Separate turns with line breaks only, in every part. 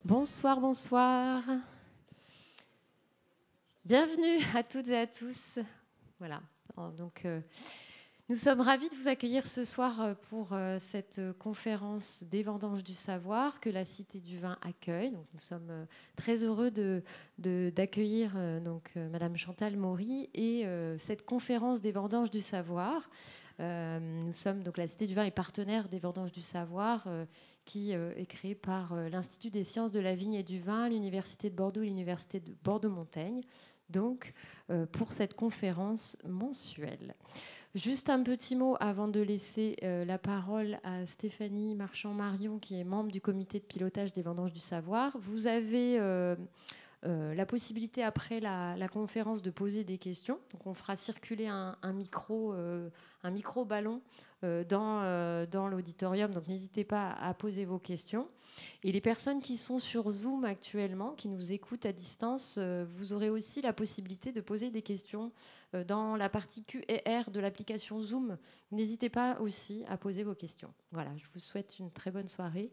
Bonsoir, bonsoir. Bienvenue à toutes et à tous. Voilà. Donc, nous sommes ravis de vous accueillir ce soir pour cette conférence des Vendanges du Savoir que la Cité du Vin accueille. Donc, nous sommes très heureux d'accueillir Madame Chantal Maury et cette conférence des Vendanges du Savoir. Nous sommes donc la Cité du Vin est partenaire des Vendanges du Savoir qui est créée par l'Institut des sciences de la vigne et du vin, l'Université de Bordeaux et l'Université de Bordeaux-Montaigne, donc pour cette conférence mensuelle. Juste un petit mot avant de laisser la parole à Stéphanie Marchand-Marion, qui est membre du comité de pilotage des Vendanges du Savoir. Vous avez la possibilité après la conférence de poser des questions. Donc on fera circuler un micro-ballon dans l'auditorium. Donc n'hésitez pas à poser vos questions. Et les personnes qui sont sur Zoom actuellement, qui nous écoutent à distance, vous aurez aussi la possibilité de poser des questions dans la partie Q&R de l'application Zoom. N'hésitez pas aussi à poser vos questions. Voilà, je vous souhaite une très bonne soirée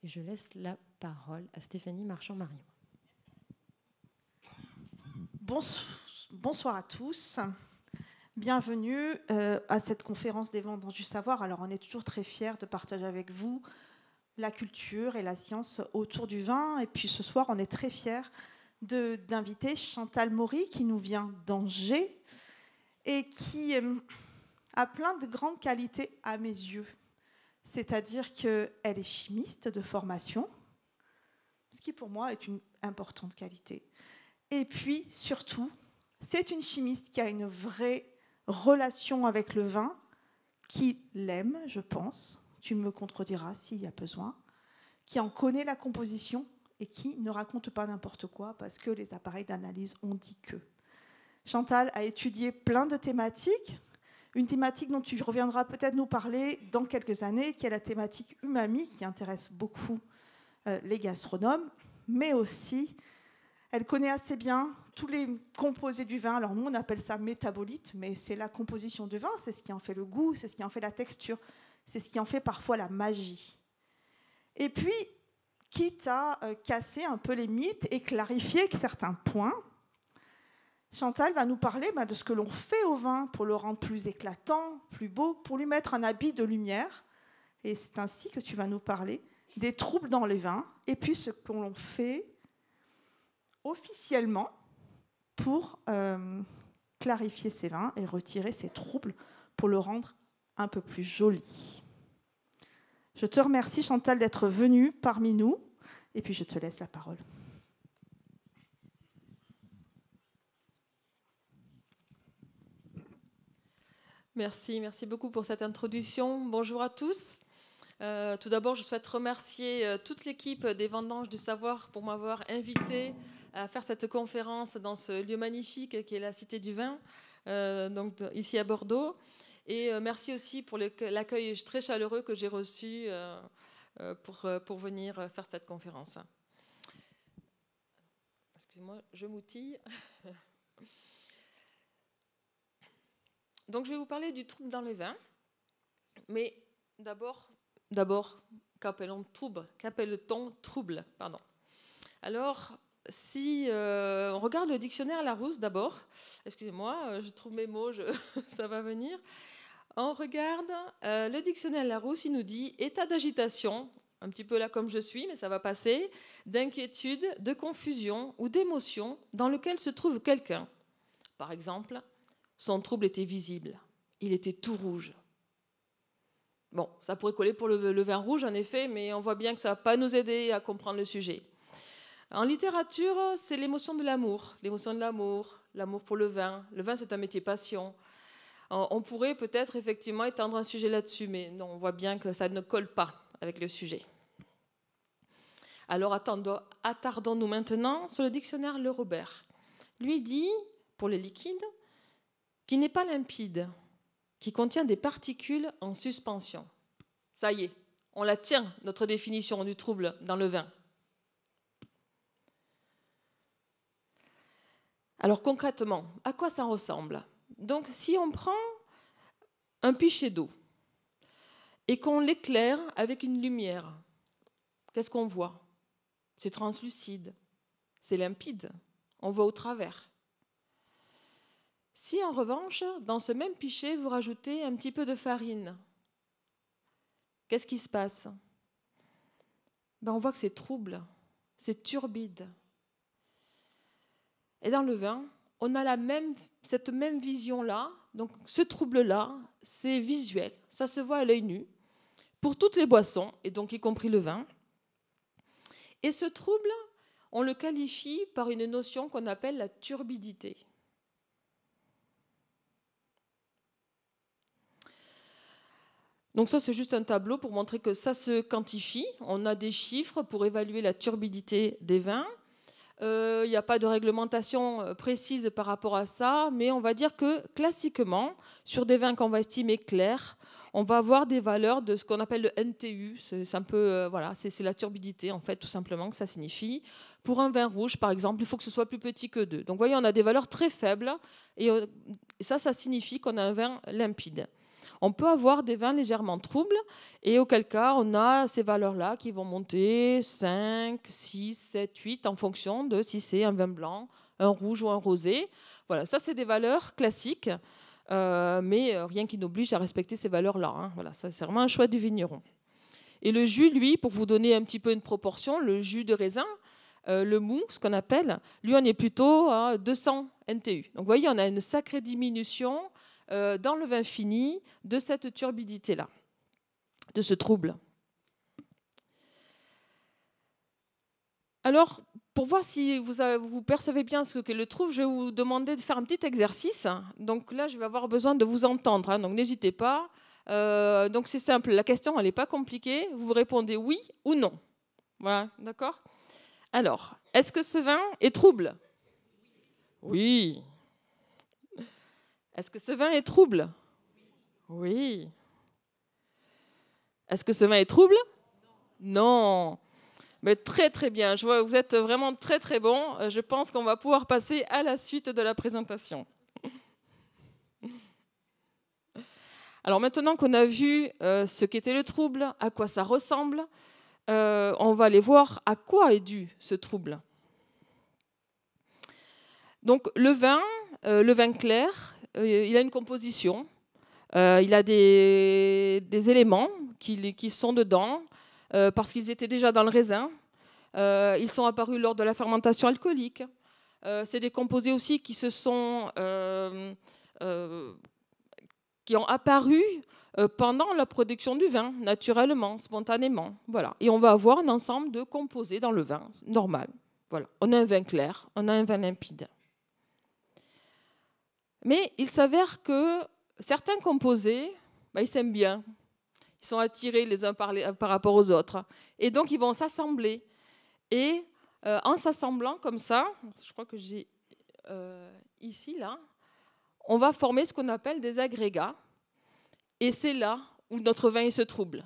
et je laisse la parole à Stéphanie Marchand-Marion.
Bonsoir à tous. Bienvenue à cette conférence des Vendanges du Savoir. Alors, on est toujours très fiers de partager avec vous la culture et la science autour du vin. Et puis, ce soir, on est très fiers d'inviter Chantal Maury, qui nous vient d'Angers et qui a plein de grandes qualités à mes yeux. C'est-à-dire qu'elle est chimiste de formation, ce qui, pour moi, est une importante qualité. Et puis, surtout, c'est une chimiste qui a une vraie relation avec le vin, qui l'aime, je pense, tu me contrediras s'il y a besoin, qui en connaît la composition et qui ne raconte pas n'importe quoi parce que les appareils d'analyse ont dit que. Chantal a étudié plein de thématiques, une thématique dont tu reviendras peut-être nous parler dans quelques années, qui est la thématique umami, qui intéresse beaucoup les gastronomes, mais aussi... Elle connaît assez bien tous les composés du vin. Alors nous, on appelle ça métabolite, mais c'est la composition du vin, c'est ce qui en fait le goût, c'est ce qui en fait la texture, c'est ce qui en fait parfois la magie. Et puis, quitte à casser un peu les mythes et clarifier certains points, Chantal va nous parler de ce que l'on fait au vin pour le rendre plus éclatant, plus beau, pour lui mettre un habit de lumière. Et c'est ainsi que tu vas nous parler des troubles dans les vins, et puis ce que l'on fait officiellement pour clarifier ces vins et retirer ces troubles pour le rendre un peu plus joli. Je te remercie, Chantal, d'être venue parmi nous et puis je te laisse la parole.
Merci beaucoup pour cette introduction. Bonjour à tous. Tout d'abord, je souhaite remercier toute l'équipe des Vendanges du Savoir pour m'avoir invité à faire cette conférence dans ce lieu magnifique qui est la Cité du Vin, donc ici à Bordeaux. Et merci aussi pour l'accueil très chaleureux que j'ai reçu pour venir faire cette conférence. Excusez-moi, je m'outille. Donc je vais vous parler du trouble dans le vin, mais d'abord, qu'appelle-t-on trouble, pardon. Alors, si on regarde le dictionnaire Larousse d'abord, excusez-moi, je trouve mes mots, ça va venir. On regarde le dictionnaire Larousse, il nous dit état d'agitation, un petit peu là comme je suis, mais ça va passer, d'inquiétude, de confusion ou d'émotion dans lequel se trouve quelqu'un. Par exemple, son trouble était visible, il était tout rouge. Bon, ça pourrait coller pour le vin rouge, en effet, mais on voit bien que ça ne va pas nous aider à comprendre le sujet. En littérature, c'est l'émotion de l'amour. L'émotion de l'amour pour le vin. Le vin, c'est un métier passion. On pourrait peut-être effectivement étendre un sujet là-dessus, mais non, on voit bien que ça ne colle pas avec le sujet. Alors, attardons-nous maintenant sur le dictionnaire Le Robert. Lui dit, pour les liquides, qui n'est pas limpide, qui contient des particules en suspension. Ça y est, on la tient, notre définition du trouble dans le vin. Alors concrètement, à quoi ça ressemble? Donc si on prend un pichet d'eau et qu'on l'éclaire avec une lumière, qu'est-ce qu'on voit? c'est translucide, c'est limpide, on voit au travers. Si en revanche, dans ce même pichet, vous rajoutez un petit peu de farine, qu'est-ce qui se passe? On voit que c'est trouble, c'est turbide. Et dans le vin, on a cette même vision-là, donc ce trouble-là, c'est visuel, ça se voit à l'œil nu, pour toutes les boissons, et donc y compris le vin. Et ce trouble, on le qualifie par une notion qu'on appelle la turbidité. Donc ça, c'est juste un tableau pour montrer que ça se quantifie. On a des chiffres pour évaluer la turbidité des vins. Il n'y a pas de réglementation précise par rapport à ça, mais on va dire que classiquement, sur des vins qu'on va estimer clairs, on va avoir des valeurs de ce qu'on appelle le NTU. C'est un peu, voilà, c'est la turbidité, en fait, tout simplement, que ça signifie. Pour un vin rouge, par exemple, il faut que ce soit plus petit que 2. Donc, vous voyez, on a des valeurs très faibles, et ça signifie qu'on a un vin limpide. On peut avoir des vins légèrement troubles, et auquel cas, on a ces valeurs-là qui vont monter 5, 6, 7, 8, en fonction de si c'est un vin blanc, un rouge ou un rosé. Voilà, ça, c'est des valeurs classiques, mais rien qui n'oblige à respecter ces valeurs-là. Hein. Voilà, ça, c'est vraiment un choix du vigneron. Et le jus, lui, pour vous donner un petit peu une proportion, le jus de raisin, le mou, ce qu'on appelle, lui, on est plutôt à 200 NTU. Donc, vous voyez, on a une sacrée diminution dans le vin fini de cette turbidité-là, de ce trouble. Alors, pour voir si vous percevez bien ce qu'est le trouble, je vais vous demander de faire un petit exercice. Donc là, je vais avoir besoin de vous entendre, hein, donc n'hésitez pas. Donc c'est simple, la question, elle n'est pas compliquée. Vous répondez oui ou non. Voilà, d'accord ? Alors, est-ce que ce vin est trouble ? Oui. Est-ce que ce vin est trouble ? Oui. Est-ce que ce vin est trouble ? Non. Mais très très bien. Je vois que vous êtes vraiment très très bon. Je pense qu'on va pouvoir passer à la suite de la présentation. Alors maintenant qu'on a vu ce qu'était le trouble, à quoi ça ressemble, on va aller voir à quoi est dû ce trouble. Donc le vin clair, il a une composition, il a des éléments qui sont dedans, parce qu'ils étaient déjà dans le raisin. Ils sont apparus lors de la fermentation alcoolique. C'est des composés aussi qui ont apparu pendant la production du vin, naturellement, spontanément. Voilà. Et on va avoir un ensemble de composés dans le vin, normal. Voilà. On a un vin clair, on a un vin limpide. Mais il s'avère que certains composés, ils s'aiment bien. Ils sont attirés les uns par rapport aux autres. Et donc, ils vont s'assembler. Et en s'assemblant comme ça, je crois que j'ai ici, là, on va former ce qu'on appelle des agrégats. Et c'est là où notre vin se trouble.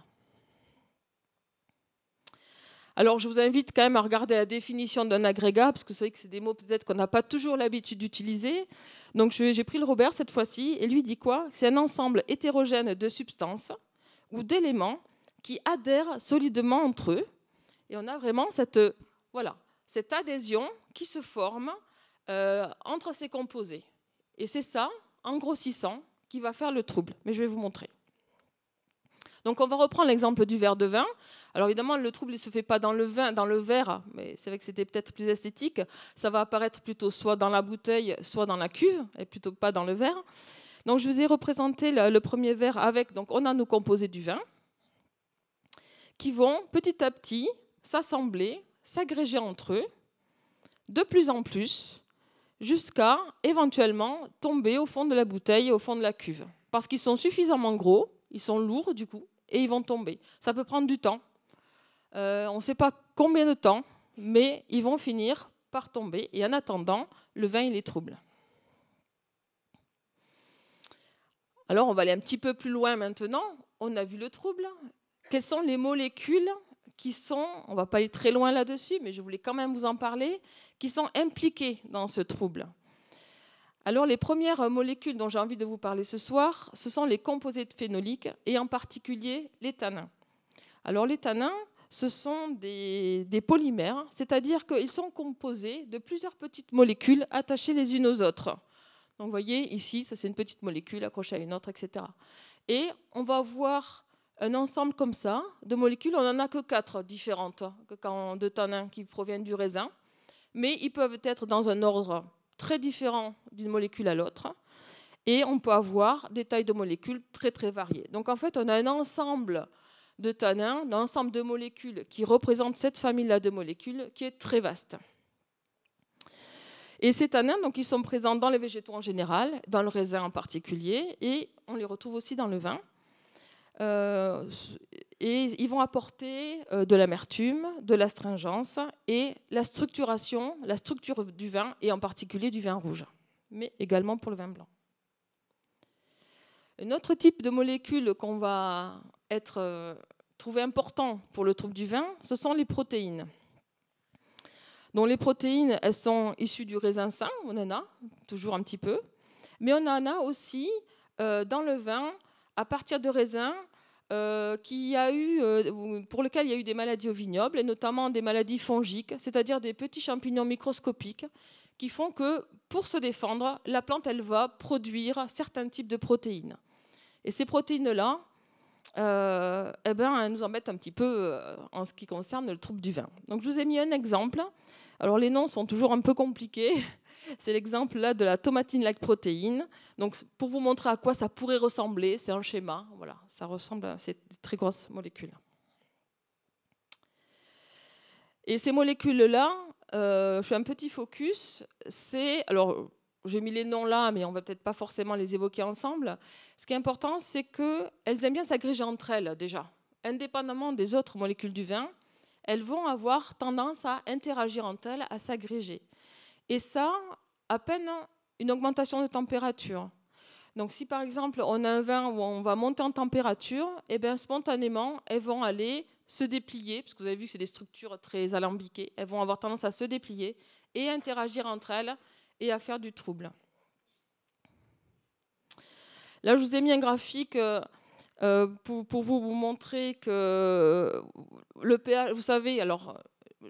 Alors, je vous invite quand même à regarder la définition d'un agrégat, parce que vous savez que c'est des mots peut-être qu'on n'a pas toujours l'habitude d'utiliser. Donc, j'ai pris le Robert cette fois-ci, et lui dit quoi ? C'est un ensemble hétérogène de substances ou d'éléments qui adhèrent solidement entre eux. Et on a vraiment cette adhésion qui se forme entre ces composés. Et c'est ça, en grossissant, qui va faire le trouble. Mais je vais vous montrer. Donc on va reprendre l'exemple du verre de vin. Alors évidemment, le trouble ne se fait pas dans le verre, mais c'est vrai que c'était peut-être plus esthétique. Ça va apparaître plutôt soit dans la bouteille, soit dans la cuve, et plutôt pas dans le verre. Donc je vous ai représenté le premier verre avec, donc on a nos composés du vin, qui vont petit à petit s'assembler, s'agréger entre eux, de plus en plus, jusqu'à éventuellement tomber au fond de la bouteille, au fond de la cuve. Parce qu'ils sont suffisamment gros, ils sont lourds du coup, et ils vont tomber. Ça peut prendre du temps. On ne sait pas combien de temps, mais ils vont finir par tomber. Et en attendant, le vin, il est trouble. Alors, on va aller un petit peu plus loin maintenant. On a vu le trouble. Quelles sont les molécules qui sont, on ne va pas aller très loin là-dessus, mais je voulais quand même vous en parler, qui sont impliquées dans ce trouble. Alors, les premières molécules dont j'ai envie de vous parler ce soir, ce sont les composés phénoliques, et en particulier les tanins. Alors, les tanins, ce sont des polymères, c'est-à-dire qu'ils sont composés de plusieurs petites molécules attachées les unes aux autres. Donc vous voyez ici, ça c'est une petite molécule accrochée à une autre, etc. Et on va voir un ensemble comme ça de molécules, on n'en a que 4 différentes de tanins qui proviennent du raisin, mais ils peuvent être dans un ordre très différent d'une molécule à l'autre, et on peut avoir des tailles de molécules très très variées. Donc en fait, on a un ensemble de tanins, un ensemble de molécules qui représentent cette famille-là de molécules qui est très vaste. Et ces tanins, donc, ils sont présents dans les végétaux en général, dans le raisin en particulier, et on les retrouve aussi dans le vin. Et ils vont apporter de l'amertume, de l'astringence et la structure du vin, et en particulier du vin rouge, mais également pour le vin blanc. Un autre type de molécule qu'on va trouver important pour le trouble du vin, ce sont les protéines. Donc les protéines, elles sont issues du raisin sain, on en a toujours un petit peu, mais on en a aussi dans le vin à partir de raisins pour lesquels il y a eu des maladies au vignoble, et notamment des maladies fongiques, c'est-à-dire des petits champignons microscopiques qui font que, pour se défendre, la plante elle va produire certains types de protéines. Et ces protéines-là, elles nous embêtent un petit peu en ce qui concerne le trouble du vin. Donc je vous ai mis un exemple. Alors les noms sont toujours un peu compliqués. C'est l'exemple là de la tomatine-like protéine. Donc pour vous montrer à quoi ça pourrait ressembler, c'est un schéma. Voilà, ça ressemble à ces très grosses molécules. Et ces molécules-là, je fais un petit focus. Alors j'ai mis les noms là, mais on ne va peut-être pas forcément les évoquer ensemble. Ce qui est important, c'est qu'elles aiment bien s'agréger entre elles déjà. Indépendamment des autres molécules du vin, elles vont avoir tendance à interagir entre elles, à s'agréger. Et ça, à peine une augmentation de température. Donc si par exemple on a un vin où on va monter en température, eh bien, spontanément, elles vont aller se déplier, parce que vous avez vu que c'est des structures très alambiquées, elles vont avoir tendance à se déplier et interagir entre elles et à faire du trouble. Là, je vous ai mis un graphique pour vous montrer que le pH, vous savez, alors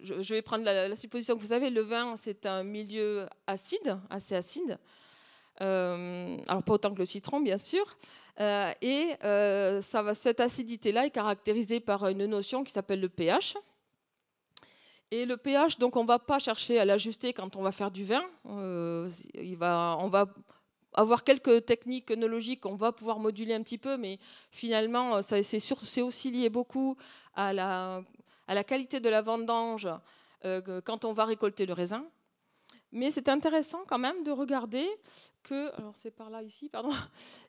je vais prendre la supposition que vous savez, le vin, c'est un milieu acide, assez acide. Alors pas autant que le citron, bien sûr. Cette acidité-là est caractérisée par une notion qui s'appelle le pH. Et le pH, donc on ne va pas chercher à l'ajuster quand on va faire du vin. On va avoir quelques techniques œnologiques qu'on va pouvoir moduler un petit peu, mais finalement, c'est aussi lié beaucoup à la qualité de la vendange quand on va récolter le raisin. Mais c'est intéressant quand même de regarder alors c'est par là ici, pardon,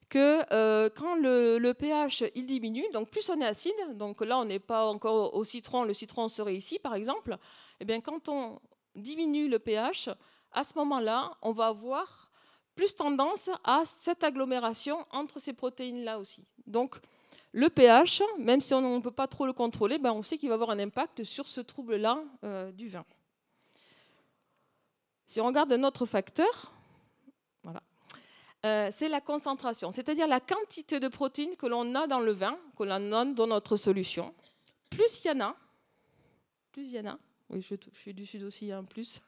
que quand le pH il diminue, donc plus on est acide, donc là on n'est pas encore au citron, le citron serait ici par exemple, et bien quand on diminue le pH, à ce moment-là, on va avoir plus tendance à cette agglomération entre ces protéines-là aussi. Donc le pH, même si on ne peut pas trop le contrôler, on sait qu'il va avoir un impact sur ce trouble-là du vin. Si on regarde un autre facteur, voilà, c'est la concentration, c'est-à-dire la quantité de protéines que l'on a dans le vin, que l'on a dans notre solution. Plus il y en a, oui, je suis du Sud aussi, plus.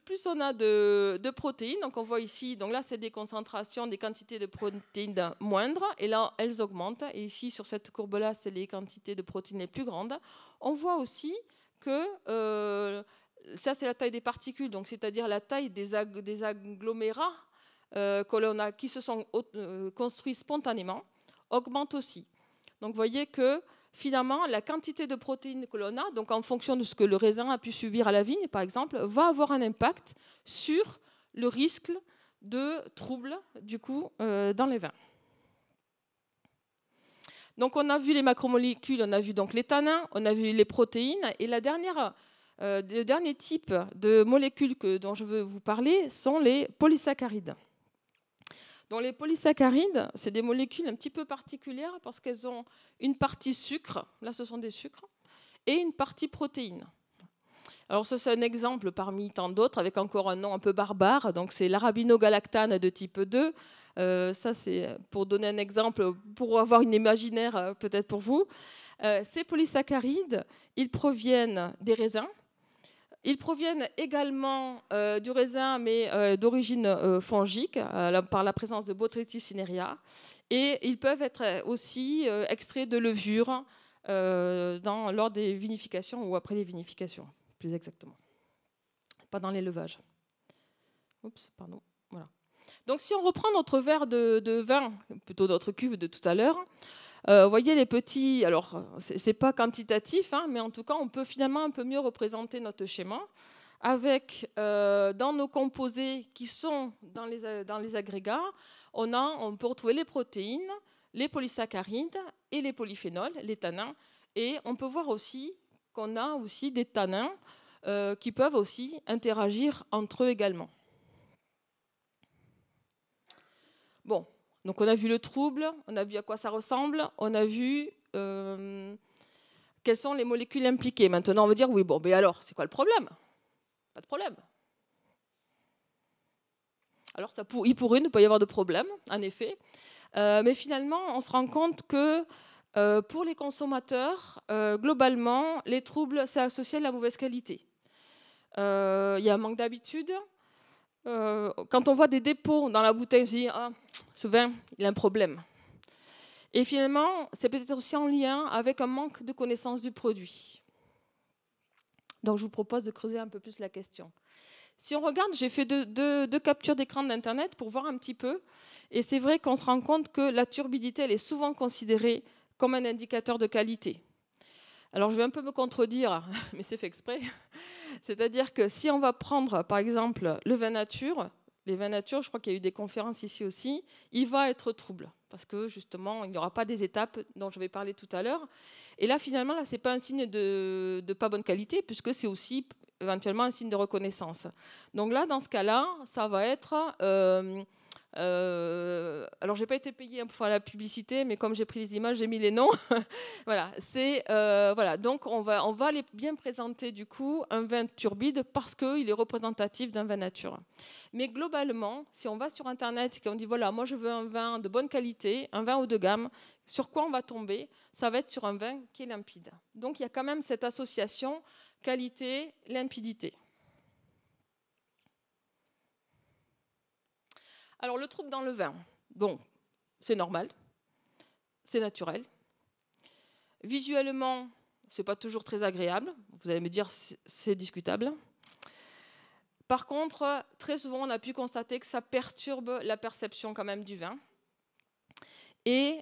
Plus on a de protéines, donc on voit ici, donc là c'est des concentrations, des quantités de protéines moindres, et là elles augmentent, et ici sur cette courbe-là, c'est les quantités de protéines les plus grandes. On voit aussi que ça c'est la taille des particules, donc c'est-à-dire la taille des agglomérats que l'on a, qui se sont construits spontanément, augmente aussi. Donc vous voyez que finalement la quantité de protéines que l'on a, donc en fonction de ce que le raisin a pu subir à la vigne par exemple, va avoir un impact sur le risque de troubles du coup dans les vins. Donc on a vu les macromolécules, on a vu donc les tanins, on a vu les protéines, et le dernier type de molécules dont je veux vous parler sont les polysaccharides. Donc les polysaccharides, c'est des molécules un petit peu particulières parce qu'elles ont une partie sucre, là ce sont des sucres, et une partie protéine. Alors ça c'est un exemple parmi tant d'autres avec encore un nom un peu barbare, donc c'est l'arabinogalactane de type 2, Ça, c'est pour donner un exemple, pour avoir une imaginaire peut-être pour vous. Ces polysaccharides, ils proviennent des raisins. Ils proviennent également du raisin, mais d'origine fongique, par la présence de Botrytis cinerea. Et ils peuvent être aussi extraits de levure lors des vinifications ou après les vinifications, plus exactement. Pas dans l'élevage. Oups, pardon. Voilà. Donc si on reprend notre verre de vin, plutôt notre cuve de tout à l'heure, vous voyez les petits, alors c'est pas quantitatif, hein, mais en tout cas on peut finalement un peu mieux représenter notre schéma avec dans nos composés qui sont dans les agrégats, on peut retrouver les protéines, les polysaccharides et les polyphénols, les tannins, et on peut voir aussi qu'on a aussi des tannins qui peuvent aussi interagir entre eux également. Bon. Donc on a vu le trouble, on a vu à quoi ça ressemble, on a vu quelles sont les molécules impliquées. Maintenant on va dire oui, bon, mais alors c'est quoi le problème? Pas de problème. Alors il pourrait ne pas y avoir de problème, en effet, mais finalement on se rend compte que pour les consommateurs, globalement, les troubles, c'est associé à la mauvaise qualité. Il y a un manque d'habitude. Quand on voit des dépôts dans la bouteille, on se dit ah, ce vin, il a un problème. Et finalement, c'est peut-être aussi en lien avec un manque de connaissance du produit. Donc, je vous propose de creuser un peu plus la question. Si on regarde, j'ai fait deux captures d'écran d'Internet pour voir un petit peu. Et c'est vrai qu'on se rend compte que la turbidité, elle est souvent considérée comme un indicateur de qualité. Alors, je vais un peu me contredire, mais c'est fait exprès. C'est-à-dire que si on va prendre, par exemple, le vin nature, les vins nature, je crois qu'il y a eu des conférences ici aussi, il va être trouble. Parce que, justement, il n'y aura pas des étapes dont je vais parler tout à l'heure. Et là, finalement, ce n'est pas un signe de pas bonne qualité, puisque c'est aussi éventuellement un signe de reconnaissance. Donc là, dans ce cas-là, ça va être... alors, je n'ai pas été payée pour faire la publicité, mais comme j'ai pris les images, j'ai mis les noms. Voilà, voilà. Donc, on va les bien présenter, du coup, un vin turbide parce qu'il est représentatif d'un vin nature. Mais globalement, si on va sur Internet et qu'on dit, voilà, moi, je veux un vin de bonne qualité, un vin haut de gamme, sur quoi on va tomber? Ça va être sur un vin qui est limpide. Donc, il y a quand même cette association qualité-limpidité. Alors, le trouble dans le vin, bon, c'est normal, c'est naturel. Visuellement, ce n'est pas toujours très agréable. Vous allez me dire, c'est discutable. Par contre, très souvent, on a pu constater que ça perturbe la perception quand même du vin. Et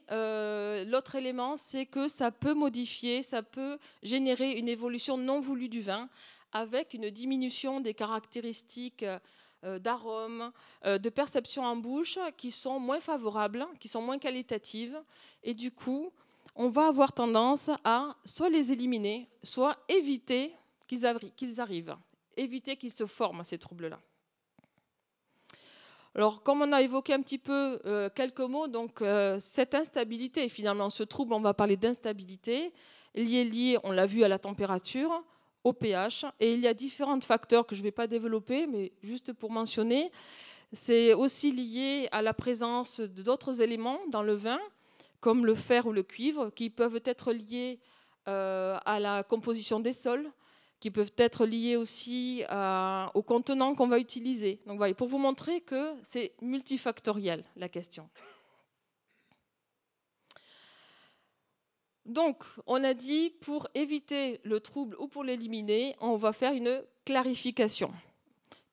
l'autre élément, c'est que ça peut modifier, ça peut générer une évolution non voulue du vin avec une diminution des caractéristiques d'arômes, de perception en bouche qui sont moins favorables, qui sont moins qualitatives. Et du coup, on va avoir tendance à soit les éliminer, soit éviter qu'ils arrivent, éviter qu'ils se forment, ces troubles-là. Alors, comme on a évoqué un petit peu quelques mots, donc cette instabilité, finalement, ce trouble, on va parler d'instabilité, lié, on l'a vu, à la température, au pH, et il y a différents facteurs que je ne vais pas développer, mais juste pour mentionner, c'est aussi lié à la présence d'autres éléments dans le vin, comme le fer ou le cuivre, qui peuvent être liés à la composition des sols, qui peuvent être liés aussi aux contenants qu'on va utiliser. Donc, voilà, pour vous montrer que c'est multifactoriel, la question. Donc, on a dit, pour éviter le trouble ou pour l'éliminer, on va faire une clarification.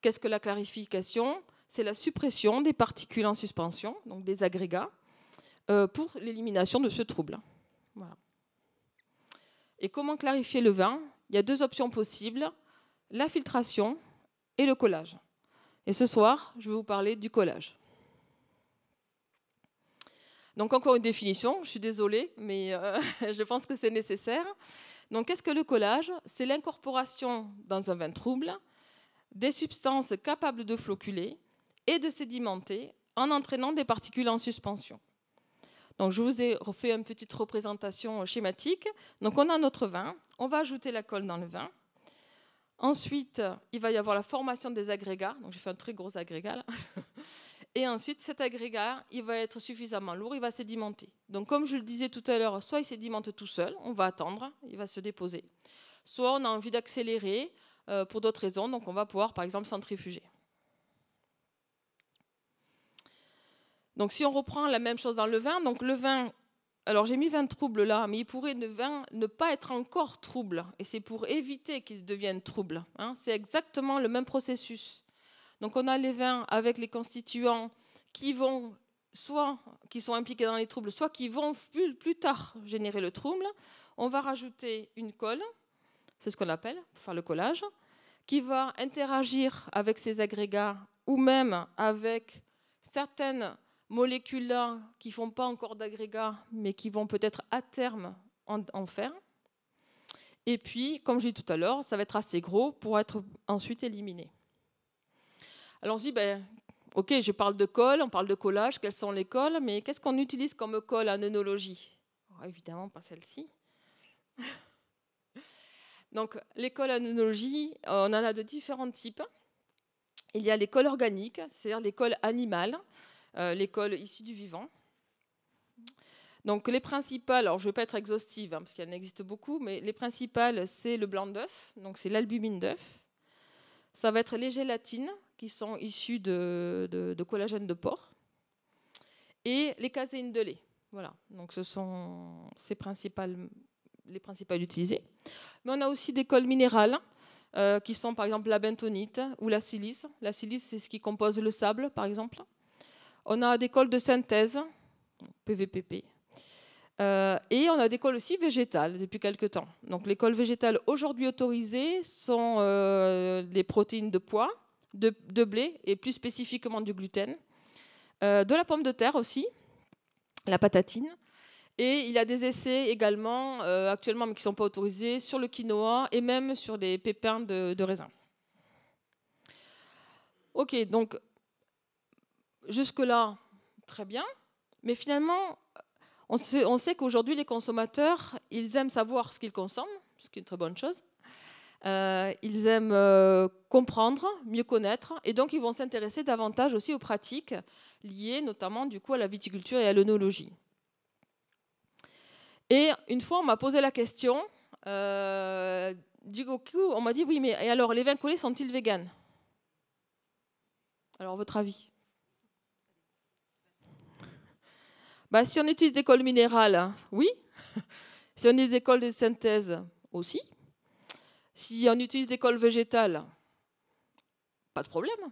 Qu'est-ce que la clarification? C'est la suppression des particules en suspension, donc des agrégats, pour l'élimination de ce trouble. Voilà. Et comment clarifier le vin? Il y a deux options possibles, la filtration et le collage. Et ce soir, je vais vous parler du collage. Donc encore une définition, je suis désolée, mais je pense que c'est nécessaire. Donc qu'est-ce que le collage? C'est l'incorporation dans un vin trouble des substances capables de flocculer et de sédimenter en entraînant des particules en suspension. Donc je vous ai refait une petite représentation schématique. Donc on a notre vin, on va ajouter la colle dans le vin. Ensuite, il va y avoir la formation des agrégats. Donc j'ai fait un très gros agrégat là. Et ensuite, cet agrégat, il va être suffisamment lourd, il va sédimenter. Donc, comme je le disais tout à l'heure, soit il sédimente tout seul, on va attendre, il va se déposer. Soit on a envie d'accélérer pour d'autres raisons, donc on va pouvoir, par exemple, centrifuger. Donc, si on reprend la même chose dans le vin, donc le vin, alors j'ai mis vin trouble là, mais il pourrait ne pas être encore trouble, et c'est pour éviter qu'il devienne trouble. Hein. C'est exactement le même processus. Donc on a les vins avec les constituants qui vont soit qui sont impliqués dans les troubles, soit qui vont plus tard générer le trouble. On va rajouter une colle, c'est ce qu'on appelle, pour faire le collage, qui va interagir avec ces agrégats ou même avec certaines molécules là qui ne font pas encore d'agrégats, mais qui vont peut-être à terme en faire. Et puis, comme j'ai dit tout à l'heure, ça va être assez gros pour être ensuite éliminé. Alors on se dit, ok, je parle de colle, on parle de collage, quelles sont les colles, mais qu'est-ce qu'on utilise comme colle en œnologie? Évidemment, pas celle-ci. Donc, les colles en œnologie, on en a de différents types. Il y a les colles organiques, c'est-à-dire les colles animales, les colles issues du vivant. Donc, les principales, alors je ne vais pas être exhaustive, hein, parce qu'il y en existe beaucoup, mais les principales, c'est le blanc d'œuf, donc c'est l'albumine d'œuf. Ça va être les gélatines, qui sont issus de collagène de porc, et les caséines de lait. Voilà, donc ce sont les principales utilisées. Mais on a aussi des colles minérales, qui sont par exemple la bentonite ou la silice. La silice, c'est ce qui compose le sable, par exemple. On a des colles de synthèse, PVPP. Et on a des colles aussi végétales depuis quelques temps. Donc les colles végétales aujourd'hui autorisées sont des protéines de pois, de blé et plus spécifiquement du gluten, de la pomme de terre aussi, la patatine, et il y a des essais également actuellement mais qui ne sont pas autorisés sur le quinoa et même sur les pépins de raisin. Ok, donc jusque-là, très bien, mais finalement, on sait qu'aujourd'hui les consommateurs, ils aiment savoir ce qu'ils consomment, ce qui est une très bonne chose. Ils aiment comprendre, mieux connaître, et donc ils vont s'intéresser davantage aussi aux pratiques liées notamment du coup à la viticulture et à l'œnologie. Et une fois, on m'a posé la question, du coup, on m'a dit, oui, mais et alors les vins collés sont-ils véganes? Alors, votre avis? Si on utilise des colles minérales, oui. Si on utilise des colles de synthèse, aussi. Si on utilise des colles végétales, pas de problème.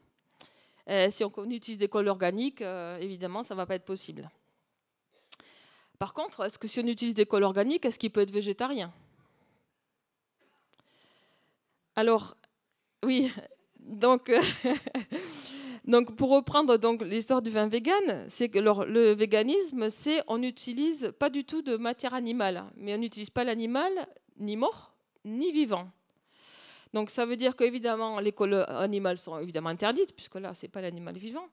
Si on utilise des colles organiques, évidemment, ça ne va pas être possible. Par contre, est-ce que si on utilise des colles organiques, est-ce qu'il peut être végétarien? Alors, oui, donc, donc pour reprendre l'histoire du vin vegan, c'est que le véganisme, c'est on n'utilise pas du tout de matière animale, mais on n'utilise pas l'animal ni mort, ni vivant. Donc ça veut dire qu'évidemment, les colles animales sont évidemment interdites, puisque là, ce n'est pas l'animal vivant.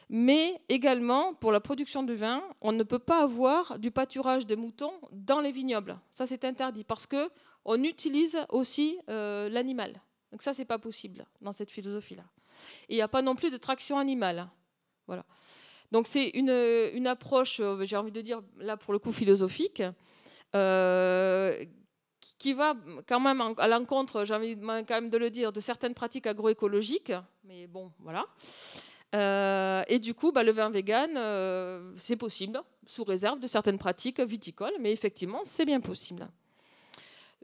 Mais également, pour la production de vin, on ne peut pas avoir du pâturage de moutons dans les vignobles. Ça, c'est interdit, parce qu'on utilise aussi l'animal. Donc ça, ce n'est pas possible dans cette philosophie-là. Et il n'y a pas non plus de traction animale. Voilà. Donc c'est une approche, j'ai envie de dire, là, pour le coup, philosophique, qui va quand même à l'encontre, j'ai envie quand même de le dire, de certaines pratiques agroécologiques. Mais bon, voilà. Et du coup, le vin vegan, c'est possible, sous réserve de certaines pratiques viticoles, mais effectivement, c'est bien possible.